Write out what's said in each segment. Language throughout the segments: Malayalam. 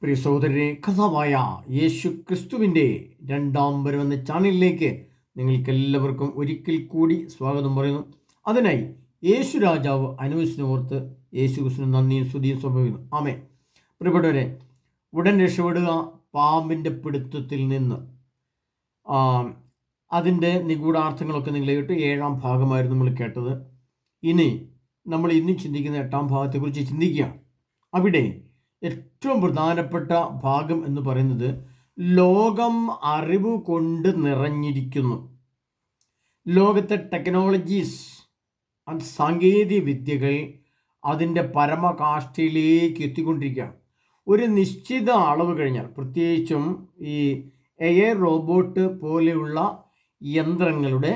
പ്രിയ സഹോദരരെ, കഥാവായ യേശു ക്രിസ്തുവിൻ്റെ രണ്ടാം വരവെന്ന ചാനലിലേക്ക് നിങ്ങൾക്കെല്ലാവർക്കും ഒരിക്കൽ കൂടി സ്വാഗതം പറയുന്നു. അതിനായി യേശു രാജാവ് അനുവദിച്ചോർത്ത് യേശു ക്രിസ്തുവിന് നന്ദിയും സ്തുതിയും സംഭവിക്കുന്നു. ആമേ. പ്രിയപ്പെട്ടവരെ, ഉടൻ രക്ഷപ്പെടുക പാമ്പിൻ്റെ പിടുത്തത്തിൽ നിന്ന്. അതിൻ്റെ നിഗൂഢാർത്ഥങ്ങളൊക്കെ നിങ്ങൾ കേട്ട് 7ാം ഭാഗമായിരുന്നു നമ്മൾ കേട്ടത്. നമ്മൾ ഇന്ന് ചിന്തിക്കുന്ന 8ാം ഭാഗത്തെക്കുറിച്ച് ചിന്തിക്കുകയാണ്. അവിടെ ഏറ്റവും പ്രധാനപ്പെട്ട ഭാഗം എന്ന് പറയുന്നത് ലോകം അറിവ് കൊണ്ട് നിറഞ്ഞിരിക്കുന്നു. ലോകത്തെ ടെക്നോളജീസ്, സാങ്കേതിക വിദ്യകൾ അതിൻ്റെ പരമകാഷ്ഠയിലേക്ക് എത്തിക്കൊണ്ടിരിക്കുകയാണ്. ഒരു നിശ്ചിത അളവ് കഴിഞ്ഞാൽ, പ്രത്യേകിച്ചും ഈ എയർ റോബോട്ട് പോലെയുള്ള യന്ത്രങ്ങളുടെ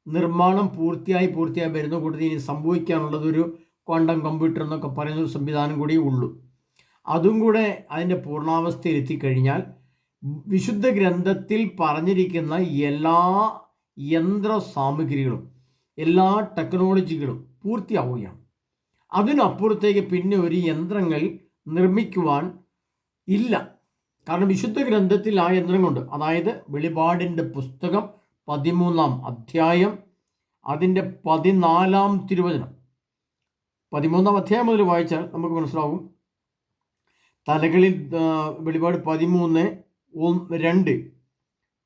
നിർമ്മാണം പൂർത്തിയായി വരുന്ന കൂട്ടത്തിൽ ഇനി സംഭവിക്കാനുള്ളതൊരു ക്വാണ്ടം കമ്പ്യൂട്ടർ എന്നൊക്കെ പറയുന്ന ഒരു സംവിധാനം കൂടി ഉള്ളൂ. അതും കൂടെ അതിൻ്റെ പൂർണ്ണാവസ്ഥയിൽ എത്തിക്കഴിഞ്ഞാൽ വിശുദ്ധ ഗ്രന്ഥത്തിൽ പറഞ്ഞിരിക്കുന്ന എല്ലാ യന്ത്ര സാമഗ്രികളും എല്ലാ ടെക്നോളജികളും പൂർത്തിയാവുകയാണ്. അതിനപ്പുറത്തേക്ക് പിന്നെ ഒരു യന്ത്രങ്ങൾ നിർമ്മിക്കുവാൻ ഇല്ല. കാരണം വിശുദ്ധ ഗ്രന്ഥത്തിൽ ആ യന്ത്രങ്ങളുണ്ട്. അതായത് വെളിപാടിൻ്റെ പുസ്തകം 13-ാം അധ്യായം അതിൻ്റെ 14-ാം തിരുവചനം. 13-ാം അധ്യായം മുതൽ വായിച്ചാൽ നമുക്ക് മനസ്സിലാവും. തലകളിൽ വെളിപാട് 13:2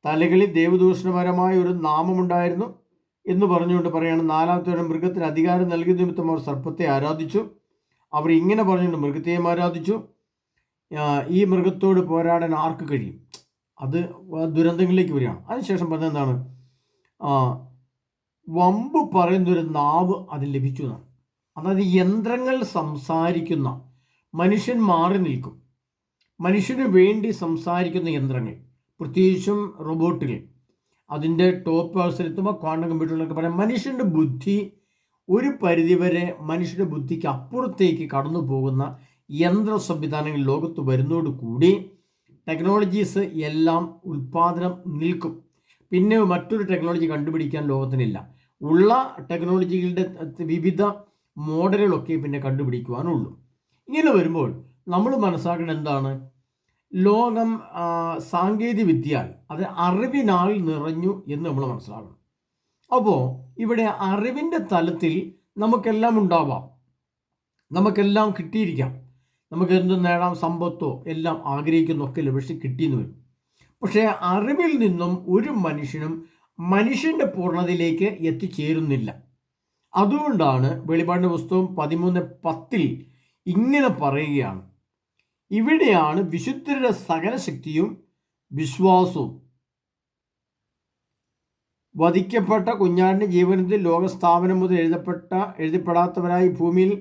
തലകളിൽ ദേവദൂഷണപരമായ ഒരു നാമമുണ്ടായിരുന്നു എന്ന് പറഞ്ഞുകൊണ്ട് പറയാണ്. 4-ാമത്തെ മൃഗത്തിന് അധികാരം നൽകിയ നിമിത്തം അവർ സർപ്പത്തെ ആരാധിച്ചു. അവർ ഇങ്ങനെ പറഞ്ഞുകൊണ്ട് മൃഗത്തെയും ആരാധിച്ചു. ഈ മൃഗത്തോട് പോരാടാൻ ആർക്ക് കഴിയും? അത് ദുരന്തങ്ങളിലേക്ക് വരികയാണ്. അതിനുശേഷം പറഞ്ഞത് എന്താണ്? വമ്പ് പറയുന്നൊരു നാവ് അതിന് ലഭിച്ചു എന്നാണ്. അതായത് യന്ത്രങ്ങൾ സംസാരിക്കുന്ന, മനുഷ്യൻ മാറി നിൽക്കും. മനുഷ്യന് വേണ്ടി സംസാരിക്കുന്ന യന്ത്രങ്ങൾ, പ്രത്യേകിച്ചും റോബോട്ടുകൾ, അതിൻ്റെ ടോപ്പ് അവസരത്തുമ്പോൾ ക്വാണ്ടം കമ്പ്യൂട്ടറിലൊക്കെ പറയാം. മനുഷ്യൻ്റെ ബുദ്ധി ഒരു പരിധിവരെ മനുഷ്യൻ്റെ ബുദ്ധിക്ക് അപ്പുറത്തേക്ക് കടന്നു പോകുന്ന യന്ത്ര സംവിധാനങ്ങൾ ലോകത്ത് വരുന്നതോടുകൂടി ടെക്നോളജീസ് എല്ലാം ഉൽപ്പാദനം നിൽക്കും. പിന്നെ മറ്റൊരു ടെക്നോളജി കണ്ടുപിടിക്കാൻ ലോകത്തിനില്ല. ഉള്ള ടെക്നോളജികളുടെ വിവിധ മോഡലുകളൊക്കെ പിന്നെ കണ്ടുപിടിക്കുവാനുള്ളൂ. ഇങ്ങനെ വരുമ്പോൾ നമ്മൾ മനസ്സിലാക്കേണ്ടത് എന്താണ്? ലോകം സാങ്കേതിക വിദ്യയാൽ, അത് അറിവിനാൽ നിറഞ്ഞു എന്ന് നമ്മൾ മനസ്സിലാക്കണം. അപ്പോൾ ഇവിടെ അറിവിൻ്റെ തലത്തിൽ നമുക്കെല്ലാം ഉണ്ടാവാം, നമുക്കെല്ലാം കിട്ടിയിരിക്കാം, നമുക്ക് എന്ത് നേടാം, സമ്പത്തോ എല്ലാം ആഗ്രഹിക്കുന്നൊക്കെ ലഭിച്ച് കിട്ടിയെന്ന് വരും. പക്ഷേ അറിവിൽ നിന്നും ഒരു മനുഷ്യനും മനുഷ്യൻ്റെ പൂർണ്ണതയിലേക്ക് എത്തിച്ചേരുന്നില്ല. അതുകൊണ്ടാണ് വെളിപാടിൻ്റെ പുസ്തകം 13:10 ഇങ്ങനെ പറയുകയാണ്: ഇവിടെയാണ് വിശുദ്ധരുടെ സകല ശക്തിയും വിശ്വാസവും. വധിക്കപ്പെട്ട കുഞ്ഞാടിൻ്റെ ജീവനത്തിൽ ലോകസ്ഥാപനം മുതൽ എഴുതപ്പെടാത്തവരായി ഭൂമിയിൽ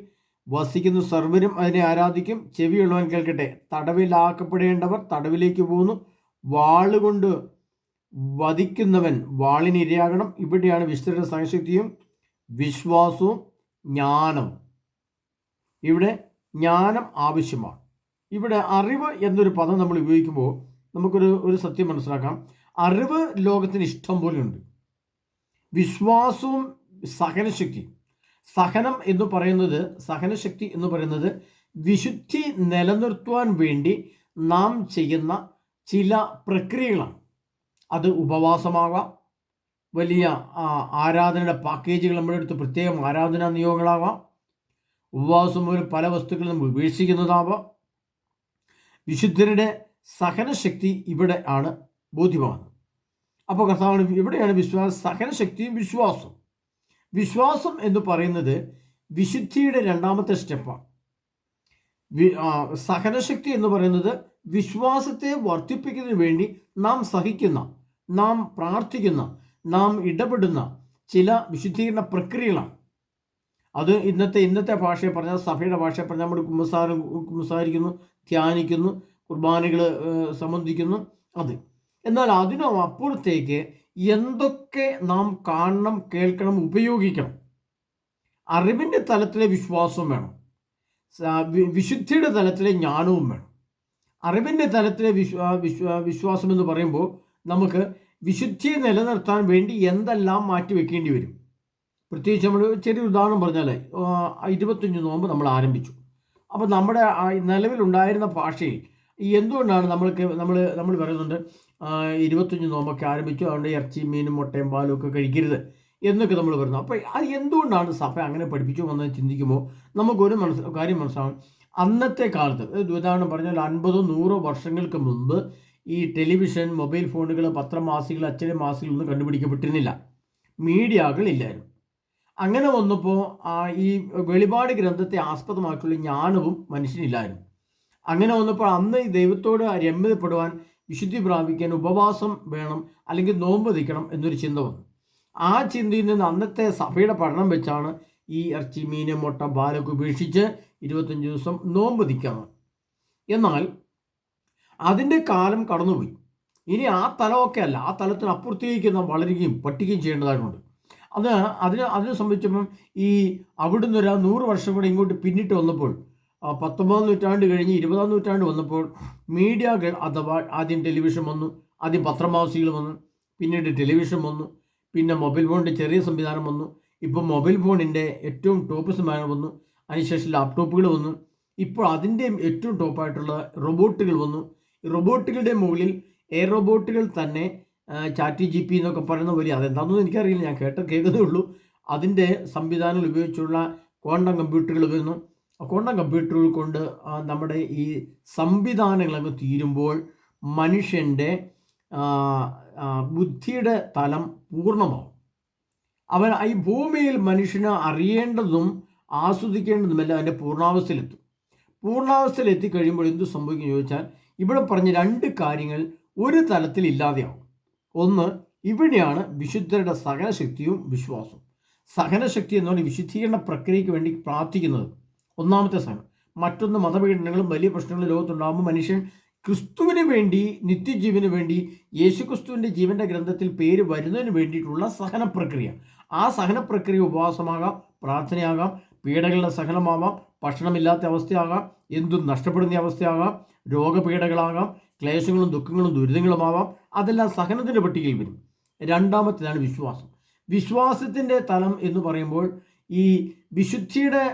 വസിക്കുന്ന സർവരും അതിനെ ആരാധിക്കും. ചെവിയുള്ളവൻ കേൾക്കട്ടെ. തടവിലാക്കപ്പെടേണ്ടവർ തടവിലേക്ക് പോകുന്നു. വാളുകൊണ്ട് വധിക്കുന്നവൻ വാളിന് ഇരയാകണം. ഇവിടെയാണ് വിശുദ്ധരുടെ സകലശക്തിയും വിശ്വാസവും ജ്ഞാനവും. ഇവിടെ ജ്ഞാനം ആവശ്യമാണ്. ഇവിടെ അറിവ് എന്നൊരു പദം നമ്മൾ ഉപയോഗിക്കുമ്പോൾ നമുക്കൊരു സത്യം മനസ്സിലാക്കാം. അറിവ് ലോകത്തിന് ഇഷ്ടം പോലെയുണ്ട്. വിശ്വാസവും സഹനശക്തി, സഹനശക്തി എന്ന് പറയുന്നത് വിശുദ്ധി നിലനിർത്തുവാൻ വേണ്ടി നാം ചെയ്യുന്ന ചില പ്രക്രിയകളാണ്. അത് ഉപവാസമാകാം, വലിയ ആരാധനയുടെ പാക്കേജുകൾ നമ്മുടെ അടുത്ത് പ്രത്യേകം ആരാധനാ നിയോഗങ്ങളാവാം, ഉപവാസം മൂലം പല വസ്തുക്കളും നമ്മൾ ഉപേക്ഷിക്കുന്നതാവാം. വിശുദ്ധരുടെ സഹനശക്തി ഇവിടെ ആണ് ബോധ്യമാകുന്നത്. അപ്പോൾ കർത്താവാണ് ഇവിടെയാണ് സഹനശക്തിയും വിശ്വാസവും. വിശ്വാസം എന്ന് പറയുന്നത് വിശുദ്ധിയുടെ 2ാമത്തെ സ്റ്റെപ്പാണ്. സഹനശക്തി എന്ന് പറയുന്നത് വിശ്വാസത്തെ വർദ്ധിപ്പിക്കുന്നതിന് വേണ്ടി നാം സഹിക്കുന്ന, നാം പ്രാർത്ഥിക്കുന്ന, നാം ഇടപെടുന്ന ചില വിശുദ്ധീകരണ പ്രക്രിയകളാണ്. അത് ഇന്നത്തെ ഭാഷയെ പറഞ്ഞാൽ, സഭയുടെ ഭാഷയെ പറഞ്ഞാൽ, നമ്മൾ കുമ്പസാരിക്കുന്നു, ധ്യാനിക്കുന്നു, കുർബാനകൾ സംബന്ധിക്കുന്നു. എന്നാൽ അതിനപ്പുറത്തേക്ക് എന്തൊക്കെ നാം കാണണം, കേൾക്കണം, ഉപയോഗിക്കണം. അറിവിൻ്റെ തലത്തിലെ വിശ്വാസവും വേണം, വിശുദ്ധിയുടെ തലത്തിലെ ജ്ഞാനവും വേണം. അറിവിൻ്റെ തലത്തിലെ വിശ്വാസം എന്ന് പറയുമ്പോൾ നമുക്ക് വിശുദ്ധിയെ നിലനിർത്താൻ വേണ്ടി എന്തെല്ലാം മാറ്റിവെക്കേണ്ടി വരും. പ്രത്യേകിച്ച് നമ്മൾ ചെറിയ ഉദാഹരണം പറഞ്ഞാൽ 25 നോമ്പ് നമ്മൾ ആരംഭിച്ചു. അപ്പോൾ നമ്മുടെ നിലവിലുണ്ടായിരുന്ന ഭാഷയിൽ എന്തുകൊണ്ടാണ് നമ്മൾ പറയുന്നുണ്ട് 25 നോമ്പൊക്കെ ആരംഭിച്ചു, അതുകൊണ്ട് ഇറച്ചി മീനും മുട്ടയും പാലും ഒക്കെ കഴിക്കരുത് എന്നൊക്കെ നമ്മൾ പറയുന്നു. അപ്പോൾ അത് എന്തുകൊണ്ടാണ് സഭ അങ്ങനെ പഠിപ്പിച്ചു വന്നത് ചിന്തിക്കുമ്പോൾ നമുക്കൊരു കാര്യം മനസ്സിലാവും. അന്നത്തെ കാലത്ത് ഉദാഹരണം പറഞ്ഞാൽ 50-100 വർഷങ്ങൾക്ക് മുമ്പ് ഈ ടെലിവിഷൻ, മൊബൈൽ ഫോണുകൾ, പത്രമാസികൾ, അച്ചടി മാസികൾ ഒന്നും കണ്ടുപിടിക്കപ്പെട്ടിരുന്നില്ല. മീഡിയകൾ ഇല്ലായിരുന്നു. അങ്ങനെ വന്നപ്പോൾ ഈ വെളിപാട് ഗ്രന്ഥത്തെ ആസ്പദമാക്കിയുള്ള ജ്ഞാനവും മനുഷ്യനില്ലായിരുന്നു. അങ്ങനെ വന്നപ്പോൾ അന്ന് ഈ ദൈവത്തോട് രമ്യതപ്പെടുവാൻ, വിശുദ്ധി പ്രാപിക്കാൻ ഉപവാസം വേണം, അല്ലെങ്കിൽ നോമ്പ് നിൽക്കണം എന്നൊരു ചിന്ത വന്നു. ആ ചിന്തയിൽ നിന്ന് അന്നത്തെ സഭയുടെ പഠനം വെച്ചാണ് ഈ ഇറച്ചി, മീൻ, മുട്ട, പാലൊക്കെ ഉപേക്ഷിച്ച് 25 ദിവസം നോമ്പ് നിൽക്കണം. എന്നാൽ അതിൻ്റെ കാലം കടന്നുപോയി. ഇനി ആ തലമൊക്കെ അല്ല, ആ തലത്തിന് അപ്പുറത്തേക്ക് നാം വളരുകയും പഠിക്കുകയും ചെയ്യേണ്ടതായിട്ടുണ്ട്. അതിനെ സംബന്ധിച്ചപ്പം ഈ അവിടുന്ന് ഒരു 100 വർഷം കൂടെ ഇങ്ങോട്ട് പിന്നിട്ട് വന്നപ്പോൾ, 19-ാം നൂറ്റാണ്ട് കഴിഞ്ഞ് 20-ാം നൂറ്റാണ്ട് വന്നപ്പോൾ മീഡിയകൾ അഥവാ ആദ്യം ടെലിവിഷൻ വന്നു, ആദ്യം പത്രമാസികൾ വന്നു, പിന്നീട് ടെലിവിഷൻ വന്നു, പിന്നെ മൊബൈൽ ഫോണിൻ്റെ ചെറിയ സംവിധാനം വന്നു, ഇപ്പോൾ മൊബൈൽ ഫോണിൻ്റെ ഏറ്റവും ടോപ്പ് സംവിധാനം വന്നു, അതിനുശേഷം ലാപ്ടോപ്പുകൾ വന്നു, ഇപ്പോൾ അതിൻ്റെ ഏറ്റവും ടോപ്പായിട്ടുള്ള റോബോട്ടുകൾ വന്നു. ഈ റോബോട്ടുകളുടെ മുകളിൽ എയർ റോബോട്ടുകൾ തന്നെ ChatGPT എന്നൊക്കെ പറയുന്ന പോലെ, അതെന്താണെന്നൊന്നും എനിക്കറിയില്ല, ഞാൻ കേൾക്കുന്നേ ഉള്ളൂ. അതിൻ്റെ സംവിധാനങ്ങൾ ഉപയോഗിച്ചുള്ള ക്വാണ്ടം കമ്പ്യൂട്ടറുകൾ വരുന്നു. ക്വാണ്ടം കമ്പ്യൂട്ടറുകൾ കൊണ്ട് നമ്മുടെ ഈ സംവിധാനങ്ങളങ്ങ് തീരുമ്പോൾ മനുഷ്യൻ്റെ ബുദ്ധിയുടെ തലം പൂർണ്ണമാവും. അവൻ ഈ ഭൂമിയിൽ മനുഷ്യന് അറിയേണ്ടതും ആസ്വദിക്കേണ്ടതുമെല്ലാം അതിൻ്റെ പൂർണ്ണാവസ്ഥയിലെത്തും. പൂർണ്ണാവസ്ഥയിൽ എത്തിക്കഴിയുമ്പോൾ എന്തു സംഭവിക്കും ചോദിച്ചാൽ, ഇവിടെ പറഞ്ഞ 2 കാര്യങ്ങൾ ഒരു തലത്തിൽ ഇല്ലാതെയാവും. ഒന്ന്, ഇവിടെയാണ് വിശുദ്ധരുടെ സഹനശക്തിയും വിശ്വാസവും. സഹനശക്തി എന്ന് പറഞ്ഞാൽ വിശുദ്ധീകരണ പ്രക്രിയയ്ക്ക് വേണ്ടി പ്രാർത്ഥിക്കുന്നത്, ഒന്നാമത്തെ സഹനം. മറ്റൊന്ന്, മതപീഡനങ്ങളും വലിയ പ്രശ്നങ്ങളും ലോകത്തുണ്ടാകുമ്പോൾ മനുഷ്യൻ ക്രിസ്തുവിന് വേണ്ടി, നിത്യജീവന് വേണ്ടി, യേശുക്രിസ്തുവിൻ്റെ ജീവൻ്റെ ഗ്രന്ഥത്തിൽ പേര് വരുന്നതിന് വേണ്ടിയിട്ടുള്ള സഹനപ്രക്രിയ. ആ സഹനപ്രക്രിയ ഉപവാസമാകാം, പ്രാർത്ഥനയാകാം, പീഡകളുടെ സഹനമാവാം, ഭക്ഷണമില്ലാത്ത അവസ്ഥയാകാം, എന്തും നഷ്ടപ്പെടുന്ന അവസ്ഥയാകാം, രോഗപീഡകളാകാം, ക്ലേശങ്ങളും ദുഃഖങ്ങളും ദുരിതങ്ങളുമാവാം. അതെല്ലാം സഹനത്തിൻ്റെ പട്ടികയിൽ വരും. രണ്ടാമത്തേതാണ് വിശ്വാസം. വിശ്വാസത്തിൻ്റെ തലം എന്ന് പറയുമ്പോൾ ഈ വിശുദ്ധിയുടെ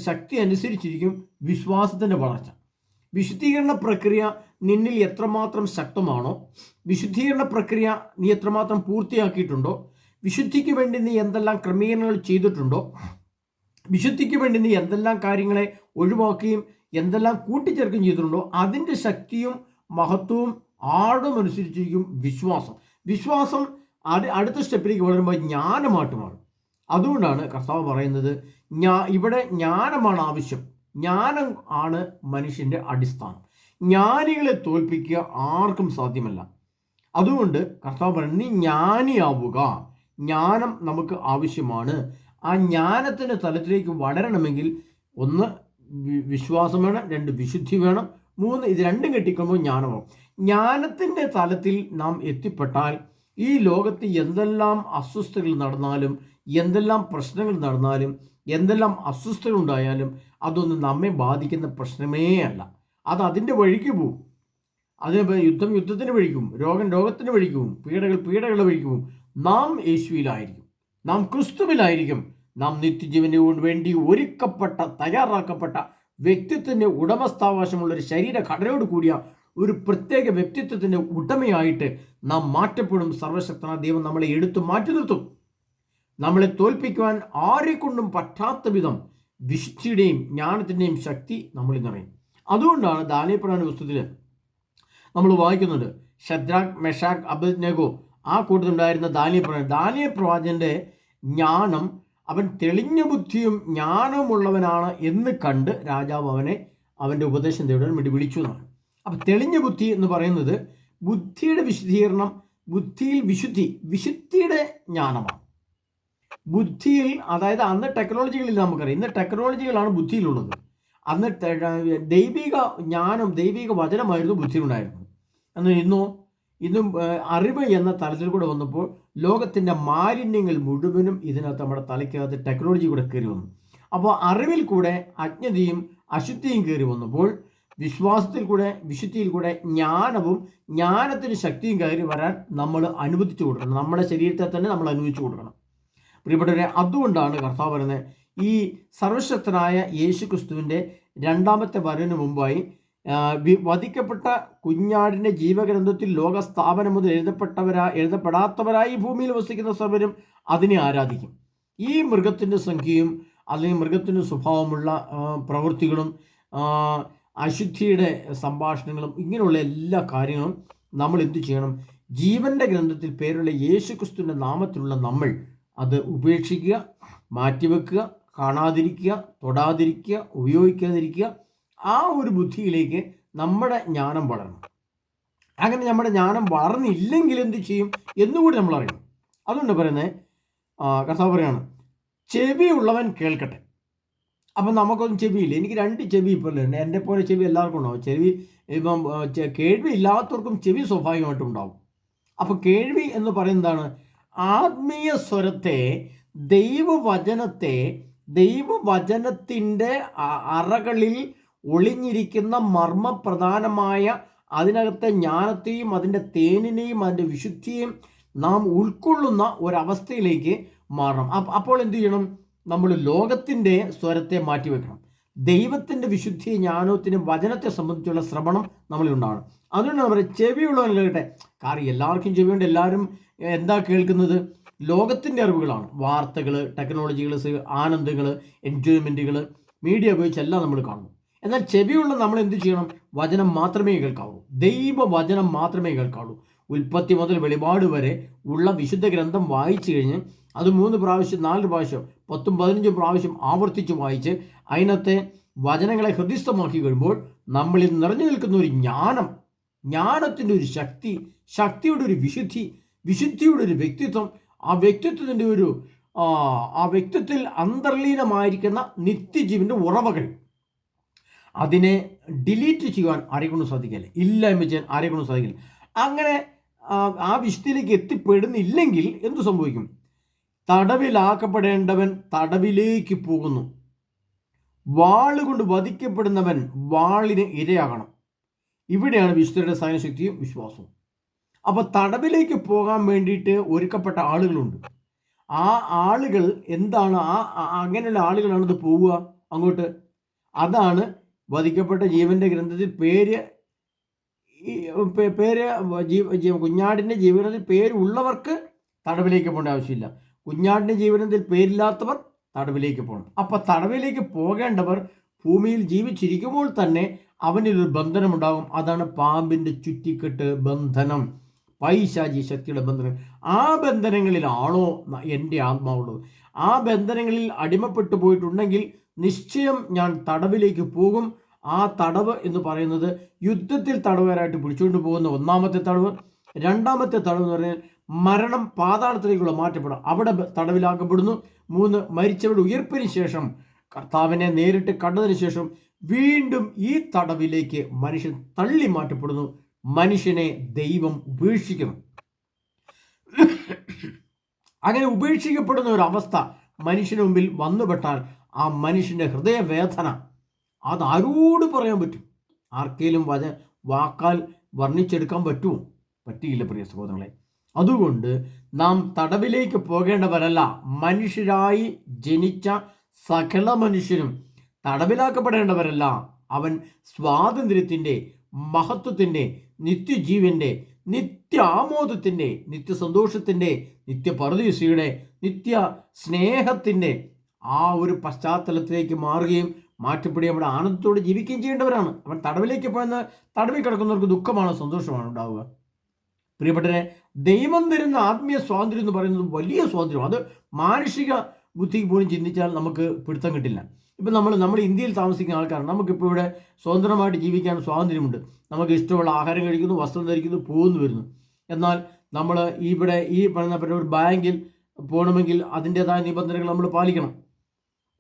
ശക്തി അനുസരിച്ചിരിക്കും വിശ്വാസത്തിൻ്റെ വളർച്ച. വിശുദ്ധീകരണ പ്രക്രിയ നിന്നിൽ എത്രമാത്രം ശക്തമാണോ, വിശുദ്ധീകരണ പ്രക്രിയ നീ എത്രമാത്രം പൂർത്തിയാക്കിയിട്ടുണ്ടോ, വിശുദ്ധിക്ക് വേണ്ടി നീ എന്തെല്ലാം ക്രമീകരണങ്ങൾ ചെയ്തിട്ടുണ്ടോ, വിശുദ്ധിക്ക് വേണ്ടി നീ എന്തെല്ലാം കാര്യങ്ങളെ ഒഴിവാക്കുകയും എന്തെല്ലാം കൂട്ടിച്ചേർക്കുകയും ചെയ്തിട്ടുണ്ടോ, അതിൻ്റെ ശക്തിയും മഹത്വവും ആഴം അനുസരിച്ചിരിക്കും വിശ്വാസം. വിശ്വാസം അടുത്ത സ്റ്റെപ്പിലേക്ക് വളരുമ്പോൾ ജ്ഞാനമായിട്ട് മാറും. അതുകൊണ്ടാണ് കർത്താവ് പറയുന്നത്, ഇവിടെ ജ്ഞാനമാണ് ആവശ്യം. ജ്ഞാനം ആണ് മനുഷ്യൻ്റെ അടിസ്ഥാനം. ജ്ഞാനികളെ തോൽപ്പിക്കുക ആർക്കും സാധ്യമല്ല. അതുകൊണ്ട് കർത്താവ് പറയുന്നത്, നീ ജ്ഞാനിയാവുക. ജ്ഞാനം നമുക്ക് ആവശ്യമാണ്. ആ ജ്ഞാനത്തിൻ്റെ തലത്തിലേക്ക് വളരണമെങ്കിൽ 1 വിശ്വാസം വേണം, 2 വിശുദ്ധി വേണം, 3 ഇത് രണ്ടും കെട്ടിക്കുമ്പോൾ ജ്ഞാനമാവും. ജ്ഞാനത്തിൻ്റെ തലത്തിൽ നാം എത്തിപ്പെട്ടാൽ ഈ ലോകത്ത് എന്തെല്ലാം അസ്വസ്ഥതകൾ നടന്നാലും, എന്തെല്ലാം പ്രശ്നങ്ങൾ നടന്നാലും, എന്തെല്ലാം അസ്വസ്ഥതകൾ ഉണ്ടായാലും അതൊന്നും നമ്മെ ബാധിക്കുന്ന പ്രശ്നമേ അല്ല. അത് അതിൻ്റെ വഴിക്ക് പോവും. അതിന് യുദ്ധത്തിന് വഴിക്കും, രോഗത്തിന് വഴിക്കും, പീഡകളുടെ വഴിക്കും. നാം യേശുവിലായിരിക്കും, നാം ക്രിസ്തുവിലായിരിക്കും. നാം നിത്യജീവന് വേണ്ടി ഒരുക്കപ്പെട്ട, തയ്യാറാക്കപ്പെട്ട വ്യക്തിത്വത്തിൻ്റെ ഉടമസ്ഥാവകാശമുള്ളൊരു ശരീരഘടനയോട് കൂടിയ ഒരു പ്രത്യേക വ്യക്തിത്വത്തിൻ്റെ ഉടമയായിട്ട് നാം മാറ്റപ്പെടും. സർവശക്തനായ ദൈവം നമ്മളെ എടുത്തു മാറ്റി നിർത്തും. നമ്മളെ തോൽപ്പിക്കുവാൻ ആരെക്കൊണ്ടും പറ്റാത്ത വിധം വിശുദ്ധിയുടെയും ജ്ഞാനത്തിൻ്റെയും ശക്തി നമ്മളിൽ നിറയും. അതുകൊണ്ടാണ് ദാനിയേൽ പ്രവാചകന്റെ പുസ്തകത്തിൽ നമ്മൾ വായിക്കുന്നുണ്ട്, ശദ്രാക്, മെഷാക്, അബേദ്നെഗോ ആ കൂട്ടത്തിലുണ്ടായിരുന്ന ദാനിയേൽ പ്രവാചകന്റെ ജ്ഞാനം, അവൻ തെളിഞ്ഞ ബുദ്ധിയും ജ്ഞാനവുമുള്ളവനാണ് എന്ന് കണ്ട് രാജാവ് അവനെ അവൻ്റെ ഉപദേശം തേടാൻ വേണ്ടി വിളിച്ചു എന്നാണ്. അപ്പം തെളിഞ്ഞ ബുദ്ധി എന്ന് പറയുന്നത് ബുദ്ധിയുടെ വിശുദ്ധീകരണം, ബുദ്ധിയിൽ വിശുദ്ധിയുടെ ജ്ഞാനമാണ്. ബുദ്ധിയിൽ, അതായത് അന്ന് ടെക്നോളജികളിൽ നമുക്കറിയാം, ഇന്ന് ടെക്നോളജികളാണ് ബുദ്ധിയിലുള്ളത്. അന്ന് ദൈവിക ജ്ഞാനം, ദൈവിക വചനമായിരുന്നു ബുദ്ധിയിലുണ്ടായിരുന്നത്. എന്നാൽ ഇന്നും അറിവ് എന്ന തലത്തിൽ കൂടെ വന്നപ്പോൾ ലോകത്തിൻ്റെ മാലിന്യങ്ങൾ മുഴുവനും ഇതിനകത്ത് നമ്മുടെ തലയ്ക്കകത്ത് ടെക്നോളജി കൂടെ കയറി വന്നു. അപ്പോൾ അറിവിൽ കൂടെ അജ്ഞതയും അശുദ്ധിയും കയറി വന്നപ്പോൾ വിശ്വാസത്തിൽ കൂടെ, വിശുദ്ധിയിൽ കൂടെ ജ്ഞാനത്തിന് ശക്തിയും കയറി വരാൻ നമ്മൾ അനുവദിച്ചു കൊടുക്കണം. നമ്മുടെ ശരീരത്തെ തന്നെ നമ്മൾ അനുവദിച്ചു കൊടുക്കണം. പ്രിയപ്പെട്ടവരെ, അതുകൊണ്ടാണ് കർത്താവ് പറയുന്നത്, ഈ സർവശക്തനായ യേശു ക്രിസ്തുവിൻ്റെ രണ്ടാമത്തെ വരവിന് മുമ്പായി വധിക്കപ്പെട്ട കുഞ്ഞാടിൻ്റെ ജീവഗ്രന്ഥത്തിൽ ലോകസ്ഥാപനം മുതൽ എഴുതപ്പെടാത്തവരായി ഭൂമിയിൽ വസിക്കുന്ന സർവരും അതിനെ ആരാധിക്കും. ഈ മൃഗത്തിൻ്റെ സംഖ്യയും അല്ലെങ്കിൽ മൃഗത്തിൻ്റെ സ്വഭാവമുള്ള പ്രവൃത്തികളും അശുദ്ധിയുടെ സംഭാഷണങ്ങളും ഇങ്ങനെയുള്ള എല്ലാ കാര്യങ്ങളും നമ്മൾ എന്തു ചെയ്യണം? ജീവൻ്റെ ഗ്രന്ഥത്തിൽ പേരുള്ള യേശുക്രിസ്തുവിൻ്റെ നാമത്തിലുള്ള നമ്മൾ അത് ഉപേക്ഷിക്കുക, മാറ്റിവെക്കുക, കാണാതിരിക്കുക, തൊടാതിരിക്കുക, ഉപയോഗിക്കാതിരിക്കുക. ആ ഒരു ബുദ്ധിയിലേക്ക് നമ്മുടെ ജ്ഞാനം വളരണം. അങ്ങനെ നമ്മുടെ ജ്ഞാനം വളർന്നില്ലെങ്കിൽ എന്ത് ചെയ്യും എന്നുകൂടി നമ്മൾ അറിയണം. അതുകൊണ്ട് പറയുന്നത്, കർത്താവ് പറയാണ്, ചെവിയുള്ളവൻ കേൾക്കട്ടെ. അപ്പം നമുക്കൊന്നും ചെവിയില്ല. എനിക്ക് 2 ചെവി ഇപ്പോൾ ഉണ്ട്. എൻ്റെ പോലെ ചെവി എല്ലാവർക്കും ഉണ്ടാവും. ചെവി ഇപ്പം കേൾവി ഇല്ലാത്തവർക്കും ചെവി സ്വാഭാവികമായിട്ടും ഉണ്ടാവും. അപ്പോൾ കേൾവി എന്ന് പറയുന്നതാണ് ആത്മീയ സ്വരത്തെ, ദൈവവചനത്തിൻ്റെ അറകളിൽ ഒളിഞ്ഞിരിക്കുന്ന മർമ്മപ്രധാനമായ അതിനകത്തെ ജ്ഞാനത്തെയും അതിൻ്റെ തേനിനെയും അതിൻ്റെ വിശുദ്ധിയെയും നാം ഉൾക്കൊള്ളുന്ന ഒരവസ്ഥയിലേക്ക് മാറണം. അപ്പോൾ എന്ത് ചെയ്യണം? നമ്മൾ ലോകത്തിൻ്റെ സ്വരത്തെ മാറ്റിവെക്കണം. ദൈവത്തിൻ്റെ വിശുദ്ധി, ജ്ഞാനത്തിനും വചനത്തെ സംബന്ധിച്ചുള്ള ശ്രവണം നമ്മളിൽ ഉണ്ടാവണം. അതുകൊണ്ട് നമ്മൾ ചെവിയുള്ളവൻ കേൾക്കട്ടെ. കാരണം എല്ലാവർക്കും ചെവിയുണ്ട്. എല്ലാവരും എന്താ കേൾക്കുന്നത്? ലോകത്തിൻ്റെ അറിവുകളാണ്. വാർത്തകൾ, ടെക്നോളജികൾ, ആനന്ദങ്ങൾ, എൻജോയ്മെൻറ്റുകൾ, മീഡിയ ഉപയോഗിച്ചെല്ലാം നമ്മൾ കാണുന്നു. എന്നാൽ ചെവിയുള്ള നമ്മൾ എന്ത് ചെയ്യണം? വചനം മാത്രമേ കേൾക്കാവൂ. ദൈവവചനം മാത്രമേ കേൾക്കാവൂ. ഉൽപ്പത്തി മുതൽ വെളിപാട് വരെ ഉള്ള വിശുദ്ധ ഗ്രന്ഥം വായിച്ചു കഴിഞ്ഞ് അത് 3 പ്രാവശ്യം 4 പ്രാവശ്യം 10 15 പ്രാവശ്യം ആവർത്തിച്ച് വായിച്ച് അതിനകത്തെ വചനങ്ങളെ ഹൃദയസ്ഥമാക്കി കഴിയുമ്പോൾ നമ്മളിൽ നിറഞ്ഞു നിൽക്കുന്ന ഒരു ജ്ഞാനത്തിൻ്റെ ഒരു ശക്തിയുടെ ഒരു വിശുദ്ധിയുടെ ഒരു വ്യക്തിത്വം, ആ വ്യക്തിത്വത്തിൻ്റെ ആ വ്യക്തിത്വത്തിൽ അന്തർലീനമായിരിക്കുന്ന നിത്യജീവൻ്റെ ഉറവകൾ, അതിനെ ഡിലീറ്റ് ചെയ്യുവാൻ ആരെക്കൊണ്ടും സാധിക്കില്ല, ഇല്ലായ്മ ചെയ്യാൻ ആരെക്കൊണ്ടും സാധിക്കില്ല. അങ്ങനെ ആ വിശുദ്ധിയിലേക്ക് എത്തിപ്പെടുന്നില്ലെങ്കിൽ എന്തു സംഭവിക്കും? തടവിലാക്കപ്പെടേണ്ടവൻ തടവിലേക്ക് പോകുന്നു. വാളുകൊണ്ട് വധിക്കപ്പെടുന്നവൻ വാളിന് ഇരയാകണം. ഇവിടെയാണ് വിശുദ്ധരുടെ സഹനശക്തിയും വിശ്വാസവും. അപ്പോൾ തടവിലേക്ക് പോകാൻ വേണ്ടിയിട്ട് ഒരുക്കപ്പെട്ട ആളുകളുണ്ട്. ആ ആളുകൾ എന്താണ്? അങ്ങനെയുള്ള ആളുകളാണ് ഇത് പോവുക അങ്ങോട്ട്. അതാണ് വധിക്കപ്പെട്ട ജീവൻ്റെ ഗ്രന്ഥത്തിൽ കുഞ്ഞാടിൻ്റെ ജീവനത്തിൽ പേരുള്ളവർക്ക് തടവിലേക്ക് പോകേണ്ട ആവശ്യമില്ല. കുഞ്ഞാടിൻ്റെ ജീവനത്തിൽ പേരില്ലാത്തവർ തടവിലേക്ക് പോകണം. അപ്പം തടവിലേക്ക് പോകേണ്ടവർ ഭൂമിയിൽ ജീവിച്ചിരിക്കുമ്പോൾ തന്നെ അവനിലൊരു ബന്ധനമുണ്ടാകും. അതാണ് പാമ്പിൻ്റെ ചുറ്റിക്കെട്ട് ബന്ധനം, പൈശാചി ശക്തിയുടെ ബന്ധനം. ആ ബന്ധനങ്ങളിലാണോ എൻ്റെ ആത്മാവുള്ളത്? ആ ബന്ധനങ്ങളിൽ അടിമപ്പെട്ടു പോയിട്ടുണ്ടെങ്കിൽ നിശ്ചയം ഞാൻ തടവിലേക്ക് പോകും. ആ തടവ് എന്ന് പറയുന്നത് യുദ്ധത്തിൽ തടവുകാരായിട്ട് പിടിച്ചുകൊണ്ട് പോകുന്ന ഒന്നാമത്തെ തടവ്. രണ്ടാമത്തെ തടവ് എന്ന് പറഞ്ഞാൽ മരണം, പാതാളത്തിലേക്കുള്ള മാറ്റപ്പെടും, അവിടെ തടവിലാക്കപ്പെടുന്നു. 3 മരിച്ചവരുടെ ഉയർപ്പിന് ശേഷം കർത്താവിനെ നേരിട്ട് കണ്ടതിന് ശേഷം വീണ്ടും ഈ തടവിലേക്ക് മനുഷ്യൻ തള്ളി മാറ്റപ്പെടുന്നു. മനുഷ്യനെ ദൈവം ഉപേക്ഷിക്കുന്നു. അങ്ങനെ ഉപേക്ഷിക്കപ്പെടുന്ന ഒരു അവസ്ഥ മനുഷ്യന് മുമ്പിൽ വന്നുപെട്ടാൽ ആ മനുഷ്യൻ്റെ ഹൃദയവേദന അത് ആരോട് പറയാൻ പറ്റും? ആർക്കെങ്കിലും വാക്കാൽ വർണ്ണിച്ചെടുക്കാൻ പറ്റുമോ? പറ്റിയില്ല പ്രിയ സഹോദരങ്ങളെ. അതുകൊണ്ട് നാം തടവിലേക്ക് പോകേണ്ടവരല്ല. മനുഷ്യരായി ജനിച്ച സകല മനുഷ്യരും തടവിലാക്കപ്പെടേണ്ടവരല്ല. അവൻ സ്വാതന്ത്ര്യത്തിൻ്റെ, മഹത്വത്തിൻ്റെ, നിത്യജീവൻ്റെ, നിത്യാമോദത്തിൻ്റെ, നിത്യസന്തോഷത്തിൻ്റെ, നിത്യപരദീസയുടെ, നിത്യ സ്നേഹത്തിൻ്റെ ആ ഒരു പശ്ചാത്തലത്തിലേക്ക് മാറുകയും മാറ്റപ്പെടുകയും നമ്മുടെ ആനന്ദത്തോടെ ജീവിക്കുകയും ചെയ്യേണ്ടവരാണ്. അവൻ തടവിലേക്ക് പോയെന്ന തടവിൽ കിടക്കുന്നവർക്ക് ദുഃഖമാണ്, സന്തോഷമാണ് ഉണ്ടാവുക. പ്രിയപ്പെട്ടവരെ, ദൈവം തരുന്ന ആത്മീയ സ്വാതന്ത്ര്യം എന്ന് പറയുന്നത് വലിയ സ്വാതന്ത്ര്യം. അത് മാനുഷിക ബുദ്ധിക്ക് പോലും ചിന്തിച്ചാൽ നമുക്ക് പിടുത്തം കിട്ടില്ല. ഇപ്പം നമ്മൾ ഇന്ത്യയിൽ താമസിക്കുന്ന ആൾക്കാരാണ്. നമുക്കിപ്പോൾ ഇവിടെ സ്വതന്ത്രമായിട്ട് ജീവിക്കാൻ സ്വാതന്ത്ര്യമുണ്ട്. നമുക്ക് ഇഷ്ടമുള്ള ആഹാരം കഴിക്കുന്നു, വസ്ത്രം ധരിക്കുന്നു, പോകുന്നു വരുന്നു. എന്നാൽ നമ്മൾ ഇവിടെ ഈ പറയുന്ന ഒരു ബാങ്കിൽ പോകണമെങ്കിൽ അതിൻ്റേതായ നിബന്ധനകൾ നമ്മൾ പാലിക്കണം.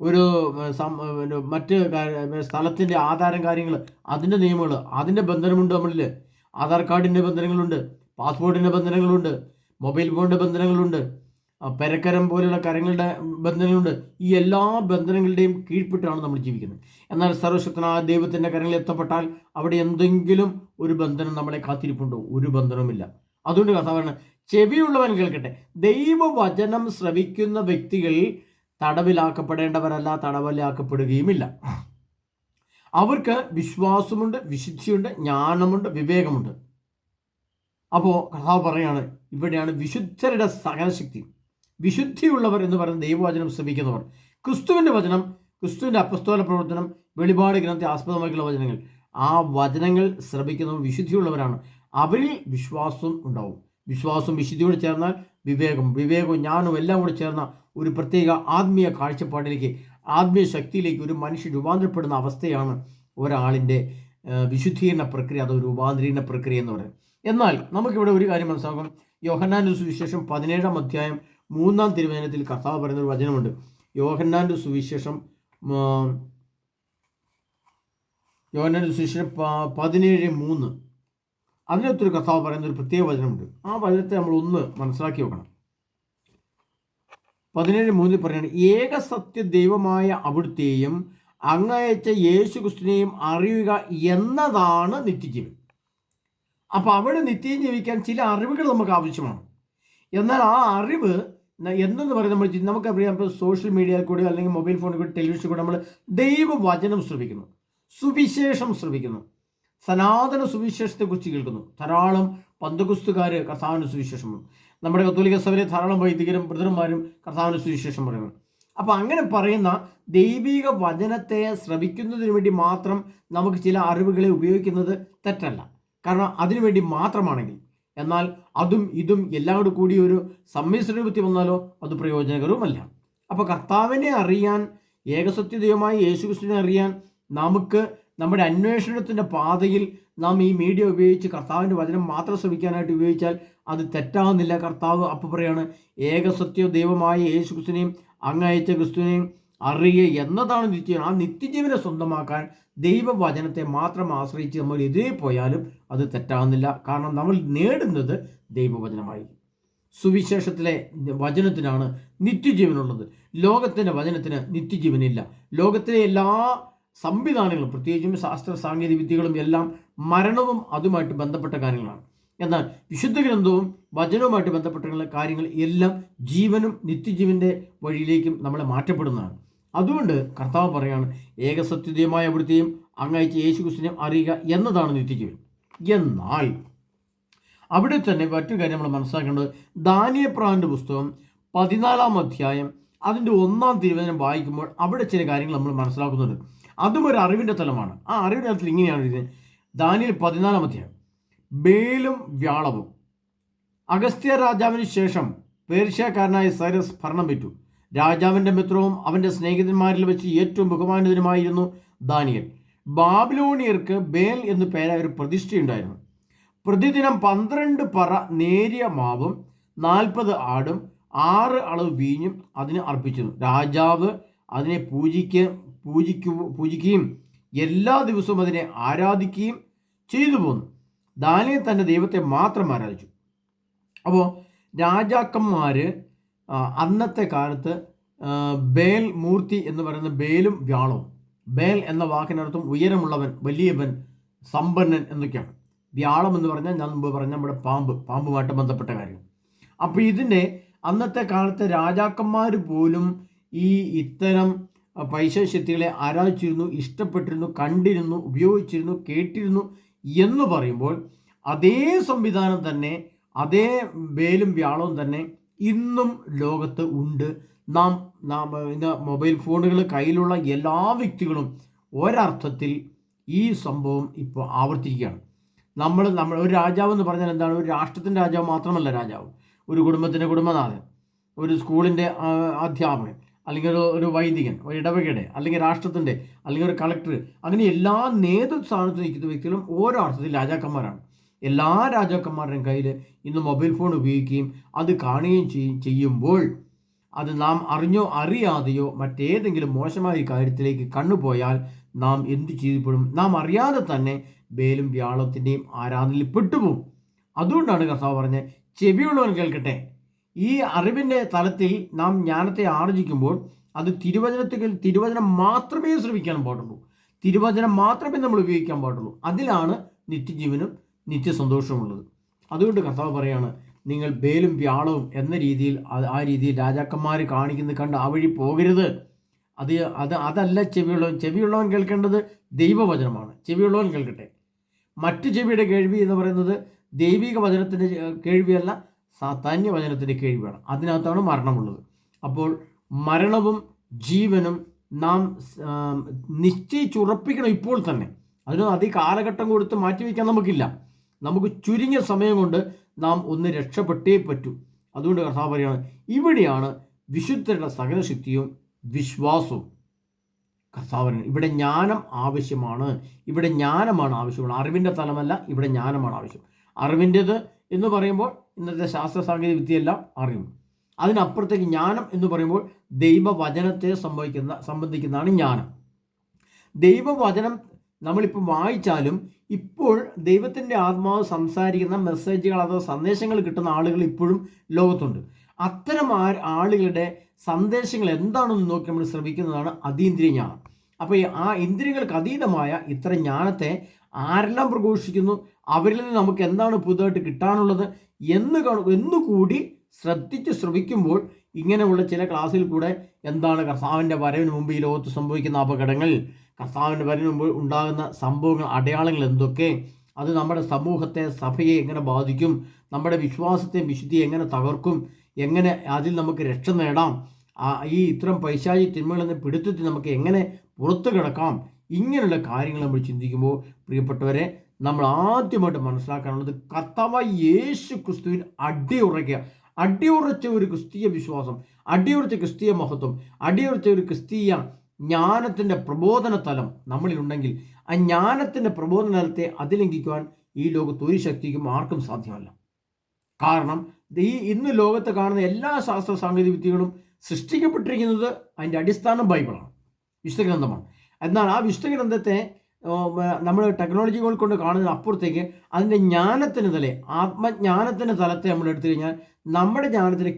ഒരു മറ്റ് സ്ഥലത്തിൻ്റെ ആധാരം കാര്യങ്ങൾ, അതിൻ്റെ നിയമങ്ങൾ, അതിൻ്റെ ബന്ധനമുണ്ട്. നമ്മളിൽ ആധാർ കാർഡിൻ്റെ ബന്ധനങ്ങളുണ്ട്, പാസ്പോർട്ടിൻ്റെ ബന്ധനങ്ങളുണ്ട്, മൊബൈൽ ഫോണിൻ്റെ ബന്ധനങ്ങളുണ്ട്, പെരക്കരം പോലെയുള്ള കാര്യങ്ങളുടെ ബന്ധനങ്ങളുണ്ട്. ഈ എല്ലാ ബന്ധനങ്ങളുടെയും കീഴ്പ്പെട്ടാണ് നമ്മൾ ജീവിക്കുന്നത്. എന്നാൽ സർവശക്തനായ ദൈവത്തിൻ്റെ കരങ്ങളിൽ എത്തപ്പെട്ടാൽ അവിടെ എന്തെങ്കിലും ഒരു ബന്ധനം നമ്മളെ കാത്തിരിപ്പുണ്ടോ? ഒരു ബന്ധനവുമില്ല. അതുകൊണ്ട് കർത്താവാണ്, ചെവിയുള്ളവൻ കേൾക്കട്ടെ. ദൈവവചനം ശ്രവിക്കുന്ന വ്യക്തികൾ തടവിലാക്കപ്പെടേണ്ടവരല്ല, തടവിലാക്കപ്പെടുകയുമില്ല. അവർക്ക് വിശ്വാസമുണ്ട്, വിശുദ്ധിയുണ്ട്, ജ്ഞാനമുണ്ട്, വിവേകമുണ്ട്. അപ്പോൾ കർത്താവ് പറയാണ്, ഇവിടെയാണ് വിശുദ്ധരുടെ സകലശക്തി. വിശുദ്ധിയുള്ളവർ എന്ന് പറയുന്ന ദൈവവചനം ശ്രമിക്കുന്നവർ, ക്രിസ്തുവിൻ്റെ വചനം, ക്രിസ്തുവിൻ്റെ അപ്പസ്തോല പ്രവർത്തനം, വെളിപാട് ഗ്രന്ഥത്തെ ആസ്പദമാക്കിയുള്ള വചനങ്ങൾ, ആ വചനങ്ങൾ ശ്രമിക്കുന്നവർ വിശുദ്ധിയുള്ളവരാണ്. അവരിൽ വിശ്വാസം ഉണ്ടാവും. വിശ്വാസം വിശുദ്ധിയോട് ചേർന്നാൽ വിവേകവും ജ്ഞാനവും എല്ലാം കൂടി ചേർന്ന ഒരു പ്രത്യേക ആത്മീയ കാഴ്ചപ്പാടിലേക്ക്, ആത്മീയ ശക്തിയിലേക്ക് ഒരു മനുഷ്യൻ രൂപാന്തരപ്പെടുന്ന അവസ്ഥയാണ് ഒരാളിൻ്റെ വിശുദ്ധീകരണ പ്രക്രിയ, അതോ രൂപാന്തരീകരണ പ്രക്രിയ എന്ന് പറയുന്നത്. എന്നാൽ നമുക്കിവിടെ ഒരു കാര്യം മനസ്സിലാക്കും. യോഹന്നാൻ്റെ സുവിശേഷം 17-ാം അധ്യായം 3-ാം തിരുവചനത്തിൽ കർത്താവ് പറയുന്ന ഒരു വചനമുണ്ട്. യോഹന്നാൻ്റെ സുവിശേഷം 17:3 അതിനകത്തൊരു കർത്താവ് പറയുന്ന ഒരു പ്രത്യേക വചനമുണ്ട്. ആ വചനത്തെ നമ്മൾ ഒന്ന് മനസ്സിലാക്കി വെക്കണം. 17:3 പറയുന്നത്, ഏക സത്യ ദൈവമായ അവിടുത്തെയും അങ്ങയച്ച യേശു ക്രിസ്തുവിനെയും അറിയുക എന്നതാണ് നിത്യജീവൻ. അപ്പോൾ അവിടെ നിത്യം ജീവിക്കാൻ ചില അറിവുകൾ നമുക്ക് ആവശ്യമാണ്. എന്നാൽ ആ അറിവ് എന്തെന്ന് പറയുന്നത് നമുക്കറിയാം. ഇപ്പോൾ സോഷ്യൽ മീഡിയയിൽ കൂടി അല്ലെങ്കിൽ മൊബൈൽ ഫോണിൽ കൂടി ടെലിവിഷൻ കൂടി നമ്മൾ ദൈവവചനം ശ്രവിക്കുന്നു, സുവിശേഷം ശ്രവിക്കുന്നു, സനാതന സുവിശേഷത്തെക്കുറിച്ച് കേൾക്കുന്നു. ധാരാളം പന്തകുസ്തുകാർ കർത്താവിൻ്റെ സുവിശേഷം, നമ്മുടെ കത്തോലിക്ക സഭയിലെ ധാരാളം വൈദികരും ബ്രദർമാരും കർത്താവിൻ്റെ സുവിശേഷം പറയുന്നു. അപ്പോൾ അങ്ങനെ പറയുന്ന ദൈവിക വചനത്തെ ശ്രവിക്കുന്നതിന് വേണ്ടി മാത്രം നമുക്ക് ചില അറിവുകളെ ഉപയോഗിക്കുന്നത് തെറ്റല്ല. കാരണം അതിനുവേണ്ടി മാത്രമാണെങ്കിൽ. എന്നാൽ അതും ഇതും എല്ലാം കൂടി ഒരു സമ്മിശ്രരൂപത്തിൽ വന്നാലോ അത് പ്രയോജനകരവുമല്ല. അപ്പോൾ കർത്താവിനെ അറിയാൻ, ഏകസത്യദൈവമായ യേശുക്രിസ്തുവിനെ അറിയാൻ നമുക്ക് നമ്മുടെ അന്വേഷണത്തിൻ്റെ പാതയിൽ നാം ഈ മീഡിയ ഉപയോഗിച്ച് കർത്താവിൻ്റെ വചനം മാത്രം ശ്രമിക്കാനായിട്ട് ഉപയോഗിച്ചാൽ അത് തെറ്റാകുന്നില്ല. കർത്താവ് അപ്പോൾ പറയാണ്, ഏകസത്യ ദൈവമായ യേശുക്രിസ്തുവിനെയും അങ്ങയച്ച ക്രിസ്തുവിനെയും അറിയുക എന്നതാണ് നിത്യജീവൻ. ആ നിത്യജീവനെ സ്വന്തമാക്കാൻ ദൈവവചനത്തെ മാത്രം ആശ്രയിച്ച് നമ്മൾ എതിരെ പോയാലും അത് തെറ്റാകുന്നില്ല. കാരണം നമ്മൾ നേടുന്നത് ദൈവവചനമായി. സുവിശേഷത്തിലെ വചനത്തിനാണ് നിത്യജീവനുള്ളത്. ലോകത്തിൻ്റെ വചനത്തിന് നിത്യജീവനില്ല. ലോകത്തിലെ എല്ലാ സംവിധാനങ്ങളും, പ്രത്യേകിച്ചും ശാസ്ത്ര സാങ്കേതിക വിദ്യകളും എല്ലാം മരണവും അതുമായിട്ട് ബന്ധപ്പെട്ട കാര്യങ്ങളാണ്. എന്നാൽ വിശുദ്ധ ഗ്രന്ഥവും വചനവുമായിട്ട് ബന്ധപ്പെട്ട കാര്യങ്ങൾ എല്ലാം ജീവനും നിത്യജീവൻ്റെ വഴിയിലേക്കും നമ്മളെ മാറ്റപ്പെടുന്നതാണ്. അതുകൊണ്ട് കർത്താവ് പറയാണ്, ഏകസത്യതയുമായ അവിടുത്തെയും അങ്ങയച്ച യേശുക്രിസ്തുവിനെയും അറിയുക എന്നതാണ് നിത്യജീവൻ. എന്നാൽ അവിടെ തന്നെ മറ്റൊരു കാര്യം നമ്മൾ മനസ്സിലാക്കേണ്ടത്, ദാനിയേൽ പ്രവാചകന്റെ പുസ്തകം 14-ാം അധ്യായം അതിൻ്റെ 1-ാം തിരുവചനം വായിക്കുമ്പോൾ അവിടെ ചില കാര്യങ്ങൾ നമ്മൾ മനസ്സിലാക്കുന്നുണ്ട്. അതും ഒരു അറിവിൻ്റെ തലമാണ്. ആ അറിവിൻ്റെ തലത്തിൽ ഇങ്ങനെയാണ് എഴുതുന്നത്. ദാനിയേൽ 14-ാം അധ്യായം, ബേലും വ്യാളവും. അഗസ്ത്യ രാജാവിന് ശേഷം പേർഷ്യക്കാരനായ സൈറസ് ഭരണം പറ്റു. രാജാവിൻ്റെ മിത്രവും അവൻ്റെ സ്നേഹിതന്മാരിൽ വെച്ച് ഏറ്റവും ബഹുമാനിതനുമായിരുന്നു ദാനിയേൽ. ബാബിലോണിയർക്ക് ബേൽ എന്നു പേരായ ഒരു പ്രതിഷ്ഠയുണ്ടായിരുന്നു. പ്രതിദിനം 12 പറ നേരിയ മാവും 40 ആടും 6 അളവ് വീഞ്ഞും അതിന് അർപ്പിച്ചിരുന്നു. രാജാവ് അതിനെ പൂജിക്കുകയും എല്ലാ ദിവസവും അതിനെ ആരാധിക്കുകയും ചെയ്തു പോന്നു. ദാനിയേൽ തൻ്റെ ദൈവത്തെ മാത്രം ആരാധിച്ചു. അപ്പോൾ രാജാക്കന്മാർ അന്നത്തെ കാലത്ത് ബേൽ മൂർത്തി എന്ന് പറയുന്ന ബേലും വ്യാളവും. ബേൽ എന്ന വാക്കിനർത്ഥം ഉയരമുള്ളവൻ, വലിയവൻ, സമ്പന്നൻ എന്നൊക്കെയാണ്. വ്യാളം എന്ന് പറഞ്ഞാൽ ഞാൻ മുമ്പ് പറഞ്ഞ നമ്മുടെ പാമ്പുമായിട്ട് ബന്ധപ്പെട്ട കാര്യം. അപ്പോൾ ഇതിൻ്റെ അന്നത്തെ കാലത്തെ രാജാക്കന്മാർ പോലും ഈ ഇത്തരം പൈശാചിത്യങ്ങളെ ആരാധിച്ചിരുന്നു, ഇഷ്ടപ്പെട്ടിരുന്നു, കണ്ടിരുന്നു, ഉപയോഗിച്ചിരുന്നു, കേട്ടിരുന്നു എന്ന് പറയുമ്പോൾ അതേ സംവിധാനം തന്നെ, അതേ ബേലും വ്യാളവും തന്നെ ഇന്നും ലോകത്ത് ഉണ്ട്. നാം ഇന്ന് മൊബൈൽ ഫോണുകൾ കയ്യിലുള്ള എല്ലാ വ്യക്തികളും ഒരർത്ഥത്തിൽ ഈ സംഭവം ഇപ്പോൾ ആവർത്തിക്കുകയാണ്. നമ്മൾ ഒരു രാജാവ് എന്ന് പറഞ്ഞാൽ എന്താണ്? ഒരു രാഷ്ട്രത്തിൻ്റെ രാജാവ് മാത്രമല്ല രാജാവ്. ഒരു കുടുംബത്തിൻ്റെ കുടുംബനാഥൻ, ഒരു സ്കൂളിൻ്റെ അധ്യാപകൻ, അല്ലെങ്കിൽ ഒരു വൈദികൻ, ഒരു ഇടവകയുടെ, അല്ലെങ്കിൽ രാഷ്ട്രത്തിൻ്റെ, അല്ലെങ്കിൽ ഒരു കളക്ടർ, അങ്ങനെ എല്ലാ നേതൃസ്ഥാനത്ത് നിൽക്കുന്ന വ്യക്തികളും ഓരോ അർത്ഥത്തിൽ രാജാക്കന്മാരാണ്. എല്ലാ രാജാക്കന്മാരുടെയും കയ്യിൽ ഇന്ന് മൊബൈൽ ഫോൺ ഉപയോഗിക്കുകയും അത് കാണുകയും ചെയ്യുമ്പോൾ അത് നാം അറിഞ്ഞോ അറിയാതെയോ മറ്റേതെങ്കിലും മോശമായ കാര്യത്തിലേക്ക് കണ്ണുപോയാൽ നാം എന്ത് ചെയ്യപ്പെടും? നാം അറിയാതെ തന്നെ ബേലും വ്യാളത്തിൻ്റെയും ആരാധനയിൽ പെട്ടുപോകും. അതുകൊണ്ടാണ് കർത്താവ് പറഞ്ഞത്, ചെവിയുള്ളവൻ കേൾക്കട്ടെ. ഈ അറിവിൻ്റെ തലത്തിൽ നാം ജ്ഞാനത്തെ ആർജിക്കുമ്പോൾ അത് തിരുവചനം മാത്രമേ ശ്രമിക്കാൻ പാടുള്ളൂ. തിരുവചനം മാത്രമേ നമ്മൾ ഉപയോഗിക്കാൻ പാടുള്ളൂ. അതിലാണ് നിത്യജീവനും നിത്യസന്തോഷമുള്ളത്. അതുകൊണ്ട് കർത്താവ് പറയാണ്, നിങ്ങൾ ബേലും വ്യാളവും എന്ന രീതിയിൽ ആ രീതിയിൽ രാജാക്കന്മാർ കാണിക്കുന്നത് കണ്ട് ആ വഴി പോകരുത്. അതല്ല ചെവിയുള്ളവൻ കേൾക്കേണ്ടത് ദൈവവചനമാണ്. ചെവിയുള്ളവൻ കേൾക്കട്ടെ. മറ്റു ചെവിയുടെ കേൾവി എന്ന് പറയുന്നത് ദൈവിക വചനത്തിൻ്റെ കേൾവിയല്ല, സാത്താന്യ വചനത്തിൻ്റെ കേൾവിയാണ്. അതിനകത്താണ് മരണമുള്ളത്. അപ്പോൾ മരണവും ജീവനും നാം നിശ്ചയിച്ചുറപ്പിക്കണം ഇപ്പോൾ തന്നെ. അതിന് കാലഘട്ടം കൊടുത്ത് മാറ്റിവെക്കാൻ നമുക്കില്ല. നമുക്ക് ചുരുങ്ങിയ സമയം കൊണ്ട് നാം ഒന്ന് രക്ഷപ്പെട്ടേ പറ്റൂ. അതുകൊണ്ട് കർത്താവ് പറയുകയാണ്, ഇവിടെയാണ് വിശുദ്ധരുടെ സകല ശക്തിയും വിശ്വാസവും. കർത്താവ് ഇവിടെ ജ്ഞാനം ആവശ്യമാണ്. ഇവിടെ ജ്ഞാനമാണ് ആവശ്യമാണ്. അറിവിൻ്റെ തലമല്ല, ഇവിടെ ജ്ഞാനമാണ് ആവശ്യം. അറിവിൻ്റേത് എന്ന് പറയുമ്പോൾ ഇന്നത്തെ ശാസ്ത്ര സാങ്കേതിക വിദ്യയെല്ലാം അറിയും. അതിനപ്പുറത്തേക്ക് ജ്ഞാനം എന്ന് പറയുമ്പോൾ ദൈവവചനത്തെ സംബന്ധിക്കുന്നതാണ് ജ്ഞാനം. ദൈവവചനം നമ്മളിപ്പോൾ വായിച്ചാലും ഇപ്പോൾ ദൈവത്തിൻ്റെ ആത്മാവ് സംസാരിക്കുന്ന മെസ്സേജുകൾ അഥവാ സന്ദേശങ്ങൾ കിട്ടുന്ന ആളുകൾ ഇപ്പോഴും ലോകത്തുണ്ട്. അത്തരം ആളുകളുടെ സന്ദേശങ്ങൾ എന്താണെന്ന് നോക്കി നമ്മൾ ശ്രമിക്കുന്നതാണ് അതീന്ദ്രിയ ജ്ഞാനം. അപ്പോൾ ആ ഇന്ദ്രിയങ്ങൾക്ക് അതീതമായ ഇത്തരം ജ്ഞാനത്തെ ആരെല്ലാം പ്രഘോഷിക്കുന്നു, അവരിൽ നിന്ന് നമുക്ക് എന്താണ് പുതുതായിട്ട് കിട്ടാനുള്ളത് എന്നുകൂടി ശ്രദ്ധിച്ച് ശ്രമിക്കുമ്പോൾ ഇങ്ങനെയുള്ള ചില ക്ലാസ്സിൽ കൂടെ എന്താണ് കർത്താവിൻ്റെ വരവിന് മുമ്പ് ഈ ലോകത്ത് സംഭവിക്കുന്ന അപകടങ്ങൾ, കർത്താവിൻ്റെ വരവിന് മുമ്പ് ഉണ്ടാകുന്ന സംഭവങ്ങൾ, അടയാളങ്ങൾ എന്തൊക്കെ, അത് നമ്മുടെ സമൂഹത്തെ, സഭയെ എങ്ങനെ ബാധിക്കും, നമ്മുടെ വിശ്വാസത്തെ, വിശുദ്ധിയെ എങ്ങനെ തകർക്കും, എങ്ങനെ അതിൽ നമുക്ക് രക്ഷ നേടാം, ഈ ഇത്തരം പൈശാചി തിന്മകളിൽ നിന്ന് പിടുത്തത്തിൽ നമുക്ക് എങ്ങനെ പുറത്തു കിടക്കാം, ഇങ്ങനെയുള്ള കാര്യങ്ങൾ നമ്മൾ ചിന്തിക്കുമ്പോൾ പ്രിയപ്പെട്ടവരെ, നമ്മൾ ആദ്യമായിട്ട് മനസ്സിലാക്കാനുള്ളത് കർത്താവായ യേശു ക്രിസ്തുവിൽ അടിയുറച്ച ഒരു ക്രിസ്തീയ വിശ്വാസം, അടിയുറച്ച ക്രിസ്തീയ മഹത്വം, അടിയുറച്ച ഒരു ക്രിസ്തീയ ജ്ഞാനത്തിൻ്റെ പ്രബോധന തലം നമ്മളിലുണ്ടെങ്കിൽ ആ ജ്ഞാനത്തിൻ്റെ പ്രബോധന തലത്തെ അതിലംഘിക്കുവാൻ ഈ ലോകത്ത് ഒരു ശക്തിക്കും ആർക്കും സാധ്യമല്ല. കാരണം ഇന്ന് ലോകത്ത് കാണുന്ന എല്ലാ ശാസ്ത്ര സാങ്കേതിക വിദ്യകളും സൃഷ്ടിക്കപ്പെട്ടിരിക്കുന്നത് അതിൻ്റെ അടിസ്ഥാനം ബൈബിളാണ്, വിശുദ്ധഗ്രന്ഥമാണ്. എന്നാൽ ആ വിശുദ്ധഗ്രന്ഥത്തെ നമ്മൾ ടെക്നോളജികൾ കൊണ്ട് കാണുന്നതിന് അപ്പുറത്തേക്ക് അതിൻ്റെ ജ്ഞാനത്തിന് ആത്മജ്ഞാനത്തിൻ്റെ തലത്തെ നമ്മൾ എടുത്തു കഴിഞ്ഞാൽ നമ്മുടെ ജ്ഞാനത്തിന്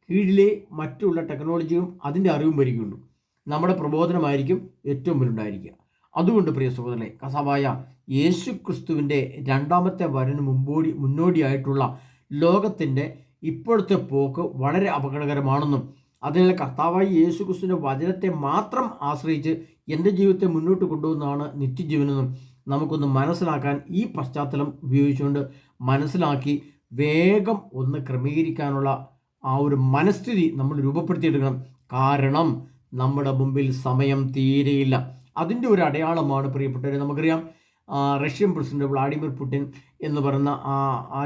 കീഴിലെ മറ്റുള്ള ടെക്നോളജിയും അതിൻ്റെ അറിവും വരികയുള്ളൂ. നമ്മുടെ പ്രബോധനമായിരിക്കും ഏറ്റവും വലുണ്ടായിരിക്കുക. അതുകൊണ്ട് പ്രിയ സഹോദരനെ, കർത്താവായ യേശു ക്രിസ്തുവിൻ്റെ രണ്ടാമത്തെ വരവിന് മുന്നോടിയായിട്ടുള്ള ലോകത്തിൻ്റെ ഇപ്പോഴത്തെ പോക്ക് വളരെ അപകടകരമാണെന്നും അതിനാൽ കർത്താവായ യേശു ക്രിസ്തുവിൻ്റെ വചനത്തെ മാത്രം ആശ്രയിച്ച് എൻ്റെ ജീവിതത്തെ മുന്നോട്ട് കൊണ്ടുപോകുന്നതാണ് നിത്യജീവനെന്നും നമുക്കൊന്ന് മനസ്സിലാക്കാൻ ഈ പശ്ചാത്തലം ഉപയോഗിച്ചുകൊണ്ട് മനസ്സിലാക്കി വേഗം ഒന്ന് ക്രമീകരിക്കാനുള്ള ആ ഒരു മനസ്ഥിതി നമ്മൾ രൂപപ്പെടുത്തിയെടുക്കണം. കാരണം നമ്മുടെ മുമ്പിൽ സമയം തീരെയില്ല. അതിൻ്റെ ഒരു അടയാളമാണ് പ്രിയപ്പെട്ടവരെ, നമുക്കറിയാം റഷ്യൻ പ്രസിഡന്റ് വ്ളാഡിമിർ പുടിൻ എന്ന് പറയുന്ന ആ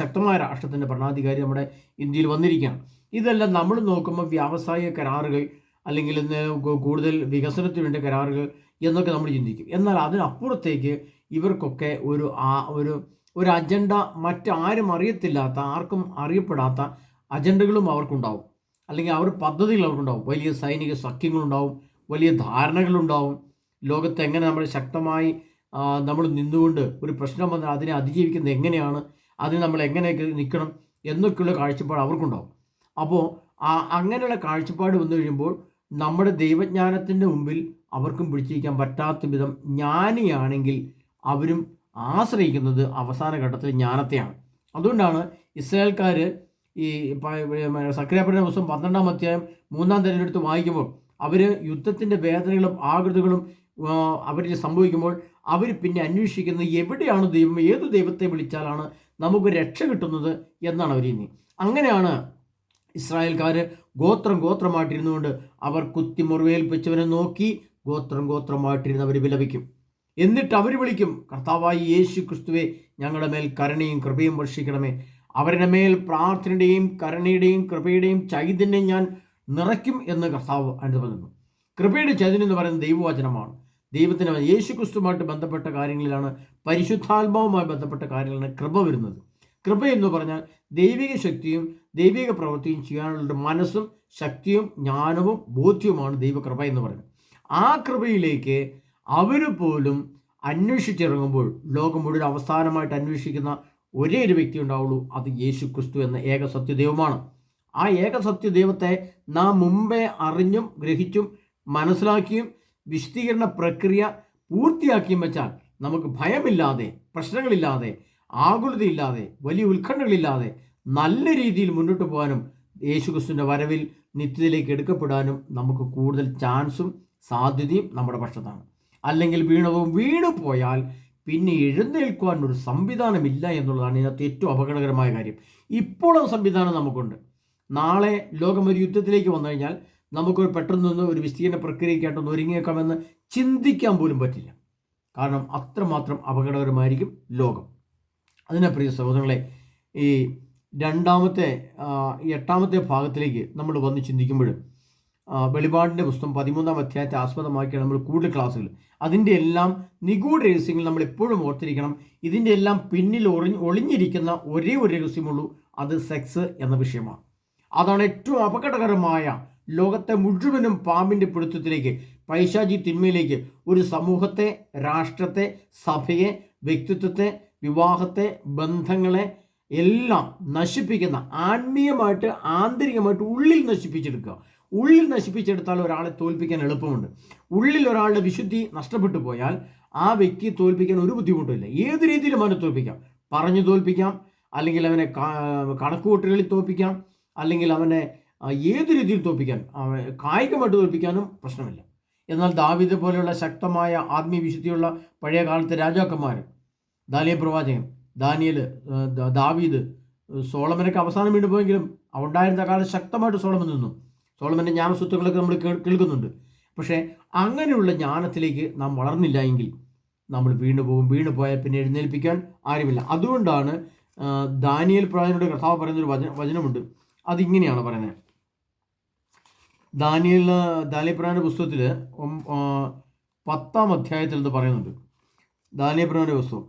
ശക്തമായ രാഷ്ട്രത്തിൻ്റെ ഭരണാധികാരി നമ്മുടെ ഇന്ത്യയിൽ വന്നിരിക്കുകയാണ്. ഇതെല്ലാം നമ്മൾ നോക്കുമ്പോൾ വ്യാവസായിക കരാറുകൾ അല്ലെങ്കിൽ കൂടുതൽ വികസനത്തിന് വേണ്ട കരാറുകൾ എന്നൊക്കെ നമ്മൾ ചിന്തിക്കും. എന്നാൽ അതിനപ്പുറത്തേക്ക് ഇവർക്കൊക്കെ ഒരു അജണ്ട, മറ്റാരും അറിയത്തില്ലാത്ത, ആർക്കും അറിയപ്പെടാത്ത അജണ്ടകളും അവർക്കുണ്ടാവും, അല്ലെങ്കിൽ അവർ പദ്ധതികൾ അവർക്കുണ്ടാവും. വലിയ സൈനിക സഖ്യങ്ങളുണ്ടാവും, വലിയ ധാരണകളുണ്ടാവും. ലോകത്ത് എങ്ങനെ നമ്മൾ ശക്തമായി നമ്മൾ നിന്നുകൊണ്ട് ഒരു പ്രശ്നം വന്നാൽ അതിനെ അതിജീവിക്കുന്നത് എങ്ങനെയാണ്, അതിന് നമ്മൾ എങ്ങനെയൊക്കെ നിൽക്കണം എന്നൊക്കെയുള്ള കാഴ്ചപ്പാട് അവർക്കുണ്ടാവും. അപ്പോൾ അങ്ങനെയുള്ള കാഴ്ചപ്പാട് വന്നു കഴിയുമ്പോൾ നമ്മുടെ ദൈവജ്ഞാനത്തിൻ്റെ മുമ്പിൽ അവർക്കും പിടിച്ചിരിക്കാൻ പറ്റാത്ത വിധം ജ്ഞാനിയാണെങ്കിൽ അവരും ആശ്രയിക്കുന്നത് അവസാന ഘട്ടത്തിൽ ജ്ഞാനത്തെയാണ്. അതുകൊണ്ടാണ് ഇസ്രായേൽക്കാർ ഈ സക്രിയാപുരയുടെ പുസ്തകം 12-ാം അധ്യായം 3-ാം തിരഞ്ഞെടുത്ത് വായിക്കുമ്പോൾ അവർ യുദ്ധത്തിൻ്റെ വേദനകളും ആകൃതികളും അവരിൽ സംഭവിക്കുമ്പോൾ അവർ പിന്നെ അന്വേഷിക്കുന്നത് എവിടെയാണ് ദൈവം, ഏത് ദൈവത്തെ വിളിച്ചാലാണ് നമുക്ക് രക്ഷ കിട്ടുന്നത് എന്നാണ് അവരിനി. അങ്ങനെയാണ് ഇസ്രായേൽക്കാർ ഗോത്രമായിട്ടിരുന്നുകൊണ്ട് അവർ കുത്തി മുറിവേൽപ്പിച്ചവനെ നോക്കി ഗോത്രമായിട്ടിരുന്ന് അവർ വിലപിക്കും. എന്നിട്ട് അവർ വിളിക്കും, കർത്താവായ യേശു ക്രിസ്തുവേ, ഞങ്ങളുടെ മേൽ കരുണയും കൃപയും വർഷിക്കണമേ. അവരുടെ മേൽ പ്രാർത്ഥനയുടെയും കരുണയുടെയും കൃപയുടെയും ചൈതന്യം ഞാൻ നിറയ്ക്കും എന്ന് കർത്താവ് അനുഭവപ്പെടുന്നു. കൃപയുടെ ചൈതന്യം എന്ന് പറയുന്നത് ദൈവവചനമാണ്. ദൈവത്തിന് യേശു ക്രിസ്തുവുമായിട്ട് ബന്ധപ്പെട്ട കാര്യങ്ങളിലാണ്, പരിശുദ്ധാത്മാവുമായി ബന്ധപ്പെട്ട കാര്യങ്ങളിലാണ് കൃപ വരുന്നത്. കൃപ എന്ന് പറഞ്ഞാൽ ദൈവിക ശക്തിയും ദൈവിക പ്രവൃത്തിയും ചെയ്യാനുള്ള മനസ്സും ശക്തിയും ജ്ഞാനവും ബോധ്യവുമാണ് ദൈവകൃപ എന്ന് പറയുന്നത്. ആ കൃപയിലേക്ക് അവർ പോലും അന്വേഷിച്ചിറങ്ങുമ്പോൾ ലോകം മുഴുവൻ അവസാനമായിട്ട് അന്വേഷിക്കുന്ന ഒരേ ഒരു വ്യക്തി ഉണ്ടാവുള്ളൂ, അത് യേശു ക്രിസ്തു എന്ന ഏക സത്യദൈവമാണ്. ആ ഏക സത്യദൈവത്തെ നാം മുമ്പേ അറിഞ്ഞും ഗ്രഹിച്ചും മനസ്സിലാക്കിയും വിശദീകരണ പ്രക്രിയ പൂർത്തിയാക്കിയും വെച്ചാൽ നമുക്ക് ഭയമില്ലാതെ, പ്രശ്നങ്ങളില്ലാതെ, ആകുലതയില്ലാതെ, വലിയ ഉത്കണ്ഠകളില്ലാതെ നല്ല രീതിയിൽ മുന്നോട്ട് പോകാനും യേശുക്രിസ്തുവിൻ്റെ വരവിൽ നിത്യതയിലേക്ക് എടുക്കപ്പെടാനും നമുക്ക് കൂടുതൽ ചാൻസും സാധ്യതയും നമ്മുടെ പക്ഷത്താണ്. അല്ലെങ്കിൽ വീണു പോയാൽ പിന്നെ എഴുന്നേൽക്കുവാൻ ഒരു സംവിധാനമില്ല എന്നുള്ളതാണ് ഇതിനകത്ത് ഏറ്റവും അപകടകരമായ കാര്യം. ഇപ്പോഴും സംവിധാനം നമുക്കുണ്ട്. നാളെ ലോകം ഒരു യുദ്ധത്തിലേക്ക് വന്നു കഴിഞ്ഞാൽ നമുക്ക് പെട്ടെന്നൊന്ന് ഒരു വിസ്തീർണ പ്രക്രിയയ്ക്കായിട്ടൊന്ന് ഒരുങ്ങിയേക്കാമെന്ന് ചിന്തിക്കാൻ പോലും പറ്റില്ല. കാരണം അത്രമാത്രം അപകടകരമായിരിക്കും ലോകം. അതിനെ പ്രിയ സഹോദരങ്ങളെ, ഈ എട്ടാമത്തെ ഭാഗത്തിലേക്ക് നമ്മൾ വന്ന് ചിന്തിക്കുമ്പോൾ വെളിപാടിൻ്റെ പുസ്തകം 13-ാം അധ്യായത്തെ ആസ്പദമാക്കിയാണ് നമ്മൾ കൂടുതൽ ക്ലാസ്സുകൾ. അതിൻ്റെ എല്ലാം നിഗൂഢ രഹസ്യങ്ങൾ നമ്മൾ എപ്പോഴും ഓർത്തിരിക്കണം. ഇതിൻ്റെ എല്ലാം പിന്നിൽ ഒളിഞ്ഞിരിക്കുന്ന ഒരേ ഒരു രഹസ്യമുള്ളൂ, അത് സെക്സ് എന്ന വിഷയമാണ്. അതാണ് ഏറ്റവും അപകടകരമായ, ലോകത്തെ മുഴുവനും പാമ്പിൻ്റെ പിടുത്തത്തിലേക്ക്, പൈശാചി തിന്മയിലേക്ക്, ഒരു സമൂഹത്തെ, രാഷ്ട്രത്തെ, സഭയെ, വ്യക്തിത്വത്തെ, വിവാഹത്തെ, ബന്ധങ്ങളെ എല്ലാം നശിപ്പിക്കുന്ന, ആത്മീയമായിട്ട് ആന്തരികമായിട്ട് ഉള്ളിൽ നശിപ്പിച്ചെടുക്കുക. ഉള്ളിൽ നശിപ്പിച്ചെടുത്താൽ ഒരാളെ തോൽപ്പിക്കാൻ എളുപ്പമുണ്ട്. ഉള്ളിൽ ഒരാളുടെ വിശുദ്ധി നഷ്ടപ്പെട്ടു പോയാൽ ആ വ്യക്തിയെ തോൽപ്പിക്കാൻ ഒരു ബുദ്ധിമുട്ടില്ല. ഏത് രീതിയിലും അവനെ തോൽപ്പിക്കാം. പറഞ്ഞു തോൽപ്പിക്കാം, അല്ലെങ്കിൽ അവനെ കണക്കുകൂട്ടലുകളിൽ തോൽപ്പിക്കാം, അല്ലെങ്കിൽ അവനെ ഏത് രീതിയിൽ തോൽപ്പിക്കാൻ, കായികമായിട്ട് തോൽപ്പിക്കാനും പ്രശ്നമില്ല. എന്നാൽ ദാവീദ് പോലെയുള്ള ശക്തമായ ആത്മീയ വിശുദ്ധിയുള്ള പഴയ കാലത്തെ രാജാക്കന്മാർ, ദാനിയേൽ പ്രവാചകൻ, ദാവീദ്, സോളമനൊക്കെ അവസാനം വീണ്ടും പോയെങ്കിലും ഉണ്ടായിരുന്ന കാലം ശക്തമായിട്ട് സോളമൻ നിന്നു. സോളമൻ്റെ ജ്ഞാനസ്വത്തുക്കളൊക്കെ നമ്മൾ കേൾക്കുന്നുണ്ട്. പക്ഷേ അങ്ങനെയുള്ള ജ്ഞാനത്തിലേക്ക് നാം വളർന്നില്ല എങ്കിൽ നമ്മൾ വീണു പോയാൽ പിന്നെ എഴുന്നേൽപ്പിക്കാൻ ആരുമില്ല. അതുകൊണ്ടാണ് ദാനിയേൽ പ്രവാചകനോട് കർത്താവ് പറയുന്നൊരു വചനമുണ്ട്. അതിങ്ങനെയാണ് പറയുന്നത്. ദാനിയേൽ പ്രവാചകന്റെ പുസ്തകത്തിൽ 10-ാം അധ്യായത്തിൽ ഇത് പറയുന്നുണ്ട്. ദാനിയേൽ പ്രവാചകന്റെ പുസ്തകം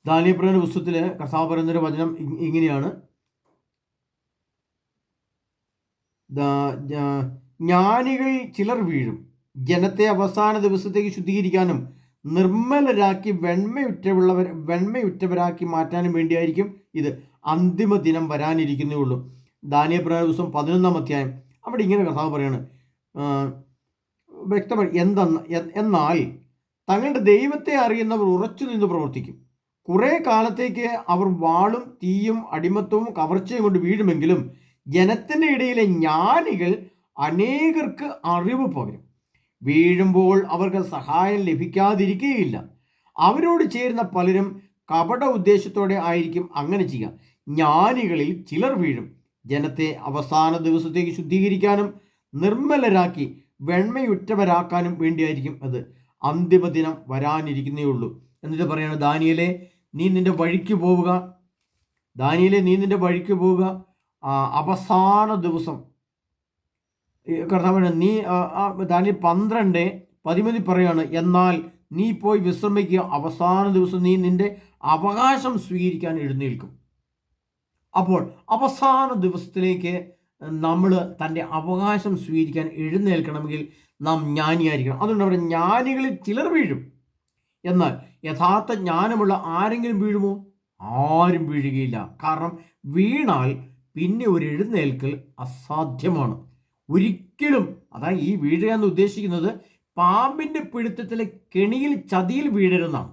ദാനിയേൽ പ്രവാചകന്റെ പുസ്തകത്തിൽ കർത്താവ് പറയുന്നൊരു വചനം ഇങ്ങനെയാണ്. ജ്ഞാനികൾ ചിലർ വീഴും, ജനത്തെ അവസാന ദിവസത്തേക്ക് ശുദ്ധീകരിക്കാനും നിർമ്മലരാക്കി വെണ്മയുറ്റവരാക്കി മാറ്റാനും വേണ്ടിയായിരിക്കും ഇത്. അന്തിമ ദിനം വരാനിരിക്കുന്നേ ഉള്ളൂ. ദാനിയേൽ പ്രവാചകന്റെ പുസ്തകം 11-ാം അധ്യായം. അവിടെ ഇങ്ങനെ കർത്താവ് പറയാണ്, വ്യക്തമായി എന്നാൽ തങ്ങളുടെ ദൈവത്തെ അറിയുന്നവർ ഉറച്ചു നിന്ന് പ്രവർത്തിക്കും. കുറേ കാലത്തേക്ക് അവർ വാളും തീയും അടിമത്തവും കവർച്ചയും കൊണ്ട് വീഴുമെങ്കിലും ജനത്തിൻ്റെ ഇടയിലെ ജ്ഞാനികൾ അനേകർക്ക് അറിവ് പകരും. വീഴുമ്പോൾ അവർക്ക് സഹായം ലഭിക്കാതിരിക്കുകയില്ല. അവരോട് ചേരുന്ന പലരും കപട ഉദ്ദേശത്തോടെ ആയിരിക്കും അങ്ങനെ ചെയ്യുക. ജ്ഞാനികളിൽ ചിലർ വീഴും, ജനത്തെ അവസാന ദിവസത്തേക്ക് ശുദ്ധീകരിക്കാനും നിർമ്മലരാക്കി വെണ്മയുറ്റവരാക്കാനും വേണ്ടിയായിരിക്കും അത്. അന്തിമ ദിനം വരാനിരിക്കുന്നേ ഉള്ളൂ. എന്നിട്ട് പറയാണ്, ദാനിയേലേ നീ നിന്റെ വഴിക്ക് പോവുക. അവസാന ദിവസം കർത്താവ് നീ ദാനിയേൽ 12:13 പറയാണ്, എന്നാൽ നീ പോയി വിശ്രമിക്കുക, അവസാന ദിവസം നീ നിന്റെ അവകാശം സ്വീകരിക്കാൻ എഴുന്നേൽക്കും. അപ്പോൾ അവസാന ദിവസത്തിലേക്ക് നമ്മൾ തൻ്റെ അവകാശം സ്വീകരിക്കാൻ എഴുന്നേൽക്കണമെങ്കിൽ നാം ജ്ഞാനിയായിരിക്കണം. അതുകൊണ്ട് അവിടെ ജ്ഞാനികളിൽ ചിലർ വീഴും. എന്നാൽ യഥാർത്ഥ ജ്ഞാനമുള്ള ആരെങ്കിലും വീഴുമോ? ആരും വീഴുകയില്ല. കാരണം വീണാൽ പിന്നെ ഒരു എഴുന്നേൽക്കൽ അസാധ്യമാണ്. ഒരിക്കലും. അതാണ് ഈ വീഴുക എന്ന് ഉദ്ദേശിക്കുന്നത് പാമ്പിൻ്റെ പിടുത്തത്തിലെ കെണിയിൽ, ചതിയിൽ വീഴരുതെന്നാണ്.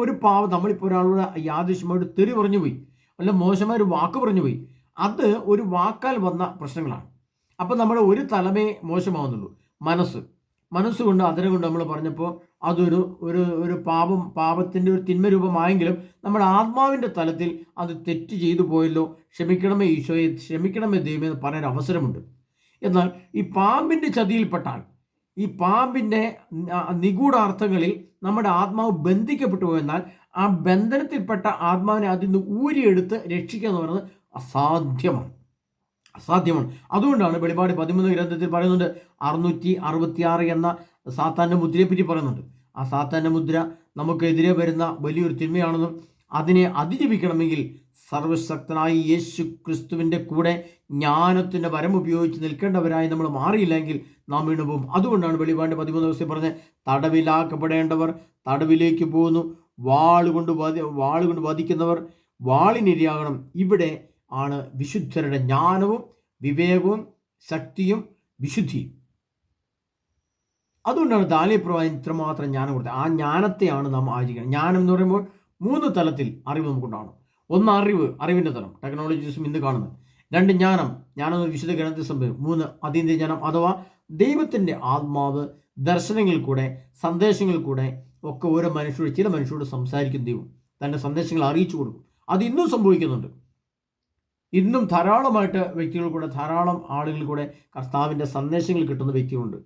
ഒരു പാവം, നമ്മളിപ്പോൾ ഒരാളോട് യാദൃശ്യമായിട്ട് തെറി പറഞ്ഞു പോയി, അല്ല മോശമായ ഒരു വാക്ക് പറഞ്ഞു പോയി, അത് ഒരു വാക്കാൽ വന്ന പ്രശ്നങ്ങളാണ്. അപ്പം നമ്മുടെ ഒരു തലമേ മോശമാവുന്നുള്ളൂ, മനസ്സുകൊണ്ട് അതരം കൊണ്ട് നമ്മൾ പറഞ്ഞപ്പോൾ അതൊരു ഒരു പാപത്തിൻ്റെ ഒരു തിന്മ രൂപമായെങ്കിലും നമ്മുടെ ആത്മാവിൻ്റെ തലത്തിൽ അത് തെറ്റ് ചെയ്തു പോയല്ലോ, ക്ഷമിക്കണമേ ഈശോയെ, ക്ഷമിക്കണമേ ദൈവമേ എന്ന് പറയാൻ അവസരമുണ്ട്. എന്നാൽ ഈ പാമ്പിൻ്റെ ചതിയിൽപ്പെട്ടാൽ, ഈ പാമ്പിൻ്റെ നിഗൂഢാർത്ഥങ്ങളിൽ നമ്മുടെ ആത്മാവ് ബന്ധിക്കപ്പെട്ടു പോയെന്നാൽ ആ ബന്ധനത്തിൽപ്പെട്ട ആത്മാവിനെ അതിൽ നിന്ന് ഊരിയെടുത്ത് രക്ഷിക്കുക എന്ന് പറയുന്നത് അസാധ്യമാണ്. അതുകൊണ്ടാണ് വെളിപാട് 13 ഗ്രന്ഥത്തിൽ പറയുന്നുണ്ട് 666 എന്ന സാത്താൻ്റെ മുദ്രയെപ്പറ്റി പറയുന്നുണ്ട്. ആ സാത്താൻ്റെ മുദ്ര നമുക്കെതിരെ വരുന്ന വലിയൊരു തിന്മയാണെന്നും അതിനെ അതിജീവിക്കണമെങ്കിൽ സർവശക്തനായ യേശു ക്രിസ്തുവിൻ്റെ കൂടെ ജ്ഞാനത്തിൻ്റെ വരം ഉപയോഗിച്ച് നിൽക്കേണ്ടവരായി നമ്മൾ മാറിയില്ലെങ്കിൽ നാം വീണുപോകും. അതുകൊണ്ടാണ് വെളിപാട് 13 ദിവസം പറഞ്ഞ് തടവിലാക്കപ്പെടേണ്ടവർ തടവിലേക്ക് പോകുന്നു, വാളുകൊണ്ട് വധിക്കുന്നവർ വാളിനിരയാകണം. ഇവിടെ ആണ് വിശുദ്ധരുടെ ജ്ഞാനവും വിവേകവും ശക്തിയും വിശുദ്ധിയും. അതുകൊണ്ടാണ് ദാനിയേൽ പ്രവാചകൻ ഇത്രമാത്രം ജ്ഞാനം കൊടുത്തത്. ആ ജ്ഞാനത്തെയാണ് നാം ആചരിക്കുന്നത്. ജ്ഞാനം എന്ന് പറയുമ്പോൾ 3 തലത്തിൽ അറിവ് നമുക്കുണ്ടാകണം. ഒന്ന് അറിവിൻ്റെ തലം, ടെക്നോളജീസും ഇന്ന് കാണുന്നത്. 2 ജ്ഞാനം എന്നൊരു വിശുദ്ധ ഗ്രന്ഥത്തിൽ സംഭവിക്കും. 3 അതീന്ദ്രിയ ജ്ഞാനം അഥവാ ദൈവത്തിൻ്റെ ആത്മാവ് ദർശനങ്ങളിൽ കൂടെ, സന്ദേശങ്ങളിൽ കൂടെ ഒക്കെ ഓരോ മനുഷ്യരോട്, ചില മനുഷ്യരോട് സംസാരിക്കും. ദൈവം തൻ്റെ സന്ദേശങ്ങൾ അറിയിച്ചു കൊടുക്കും. അത് ഇന്നും സംഭവിക്കുന്നുണ്ട്. ഇന്നും ധാരാളമായിട്ട് വ്യക്തികൾ കൂടെ, ധാരാളം ആളുകൾ കൂടെ കർത്താവിൻ്റെ സന്ദേശങ്ങൾ കിട്ടുന്ന വ്യക്തികളുണ്ട്.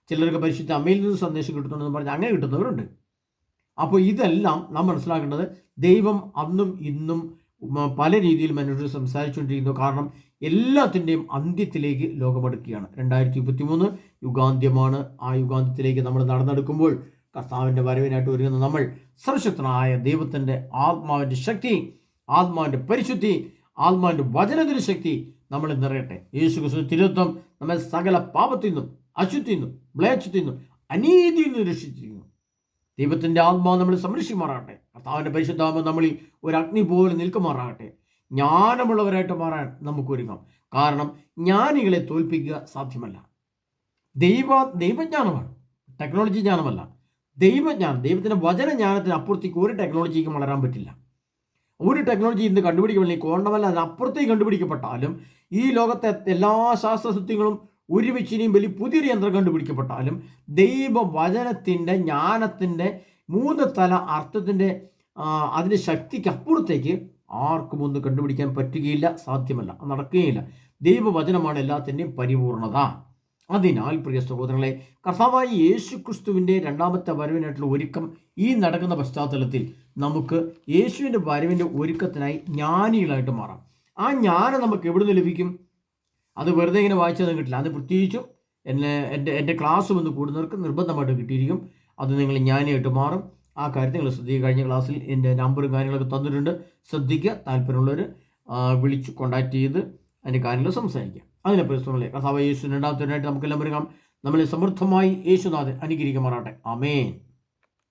ചിലർക്ക് പരിശുദ്ധ അമ്മയിൽ നിന്ന് സന്ദേശം കിട്ടുന്നുണ്ടെന്ന് പറഞ്ഞ് അങ്ങനെ കിട്ടുന്നവരുണ്ട്. അപ്പോൾ ഇതെല്ലാം നാം മനസ്സിലാക്കേണ്ടത്, ദൈവം അന്നും ഇന്നും പല രീതിയിൽ മനുഷ്യർ സംസാരിച്ചുകൊണ്ടിരിക്കുന്നു. കാരണം എല്ലാത്തിൻ്റെയും അന്ത്യത്തിലേക്ക് ലോകമെടുക്കുകയാണ്. 2023 യുഗാന്ത്യമാണ്. ആ യുഗാന്ത്യത്തിലേക്ക് നമ്മൾ നടന്നെടുക്കുമ്പോൾ കർത്താവിൻ്റെ വരവിനായിട്ട് ഒരുങ്ങുന്ന നമ്മൾ സർവശക്തനായ ദൈവത്തിൻ്റെ ആത്മാവിൻ്റെ ശക്തി, ആത്മാവിൻ്റെ പരിശുദ്ധി, ആത്മാവിൻ്റെ വചനത്തിൻ്റെ ശക്തി നമ്മൾ നിറയട്ടെ. യേശു ക്രിസ്തു തിരുത്വം നമ്മെ സകല പാപത്തിൽ നിന്നും, അശുദ്ധിയിൽ നിന്നും, മ്ലേച്ഛത്തിൽ നിന്നും, അനീതിയിൽ നിന്നും രക്ഷിച്ചിരിക്കുന്നു. ദൈവത്തിൻ്റെ ആത്മാവ് നമ്മൾ സംരക്ഷിക്കുമാറാകട്ടെ. കർത്താവിൻ്റെ പരിശുദ്ധാത്മാവ് നമ്മളിൽ ഒരു അഗ്നി പോലെ നിൽക്കുമാറാകട്ടെ. ജ്ഞാനമുള്ളവരായിട്ട് മാറാൻ നമുക്ക് ഒരുങ്ങാം. കാരണം ജ്ഞാനികളെ തോൽപ്പിക്കുക സാധ്യമല്ല. ദൈവജ്ഞാനമാണ്, ടെക്നോളജി ജ്ഞാനമല്ല. ദൈവജ്ഞാനം, ദൈവത്തിൻ്റെ വചനജ്ഞാനത്തിന് അപ്പുറത്തേക്ക് ഒരു ടെക്നോളജിക്കും വളരാൻ പറ്റില്ല. ഒരു ടെക്നോളജി ഇന്ന് കണ്ടുപിടിക്കണമെങ്കിൽ കോണ്ടമല്ല അതിനപ്പുറത്തേക്ക് കണ്ടുപിടിക്കപ്പെട്ടാലും, ഈ ലോകത്തെ എല്ലാ ശാസ്ത്രസത്യങ്ങളും ഒരുമിച്ച് ഇനിയും വലിയ പുതിയൊരു യന്ത്രം കണ്ടുപിടിക്കപ്പെട്ടാലും, ദൈവവചനത്തിൻ്റെ ജ്ഞാനത്തിൻ്റെ 3 തല അർത്ഥത്തിൻ്റെ അതിൻ്റെ ശക്തിക്ക് അപ്പുറത്തേക്ക് ആർക്കും ഒന്നും കണ്ടുപിടിക്കാൻ പറ്റുകയില്ല, സാധ്യമല്ല, നടക്കുകയില്ല. ദൈവവചനമാണ് എല്ലാത്തിൻ്റെയും പരിപൂർണത. അതിനാൽ പ്രിയ സഹോദരങ്ങളെ, കർത്താവായ യേശു ക്രിസ്തുവിൻ്റെ 2ാമത്തെ വരവിനായിട്ടുള്ള ഒരുക്കം ഈ നടക്കുന്ന പശ്ചാത്തലത്തിൽ നമുക്ക് യേശുവിൻ്റെ വരവിൻ്റെ ഒരുക്കത്തിനായി ജ്ഞാനികളായിട്ട് മാറാം. ആ ജ്ഞാനം നമുക്ക് എവിടെ നിന്ന് ലഭിക്കും? അത് വെറുതെ ഇങ്ങനെ വായിച്ചത് കിട്ടില്ല. അത് പ്രത്യേകിച്ചും എൻ്റെ ക്ലാസ് വന്ന് കൂടുന്നവർക്ക് നിർബന്ധമായിട്ട് കിട്ടിയിരിക്കും. അത് നിങ്ങൾ ജ്ഞാനിയായിട്ട് മാറും. ആ കാര്യം നിങ്ങൾ ശ്രദ്ധിക്കുക. കഴിഞ്ഞ ക്ലാസ്സിൽ എൻ്റെ നമ്പറും കാര്യങ്ങളൊക്കെ തന്നിട്ടുണ്ട്. ശ്രദ്ധിക്കുക. താല്പര്യമുള്ളവർ വിളിച്ച് കോൺടാക്ട് ചെയ്ത് അതിൻ്റെ കാര്യങ്ങൾ സംസാരിക്കുക. അതിനെ പ്രശ്നങ്ങളെ കർത്താവ് യേശു 2ാമത്തെ നമുക്കെല്ലാം ഒരുങ്ങാം. നമ്മളെ സമൃദ്ധമായി യേശുനാഥൻ അനുഗ്രഹിക്കുമാറാട്ടെ. ആമേൻ.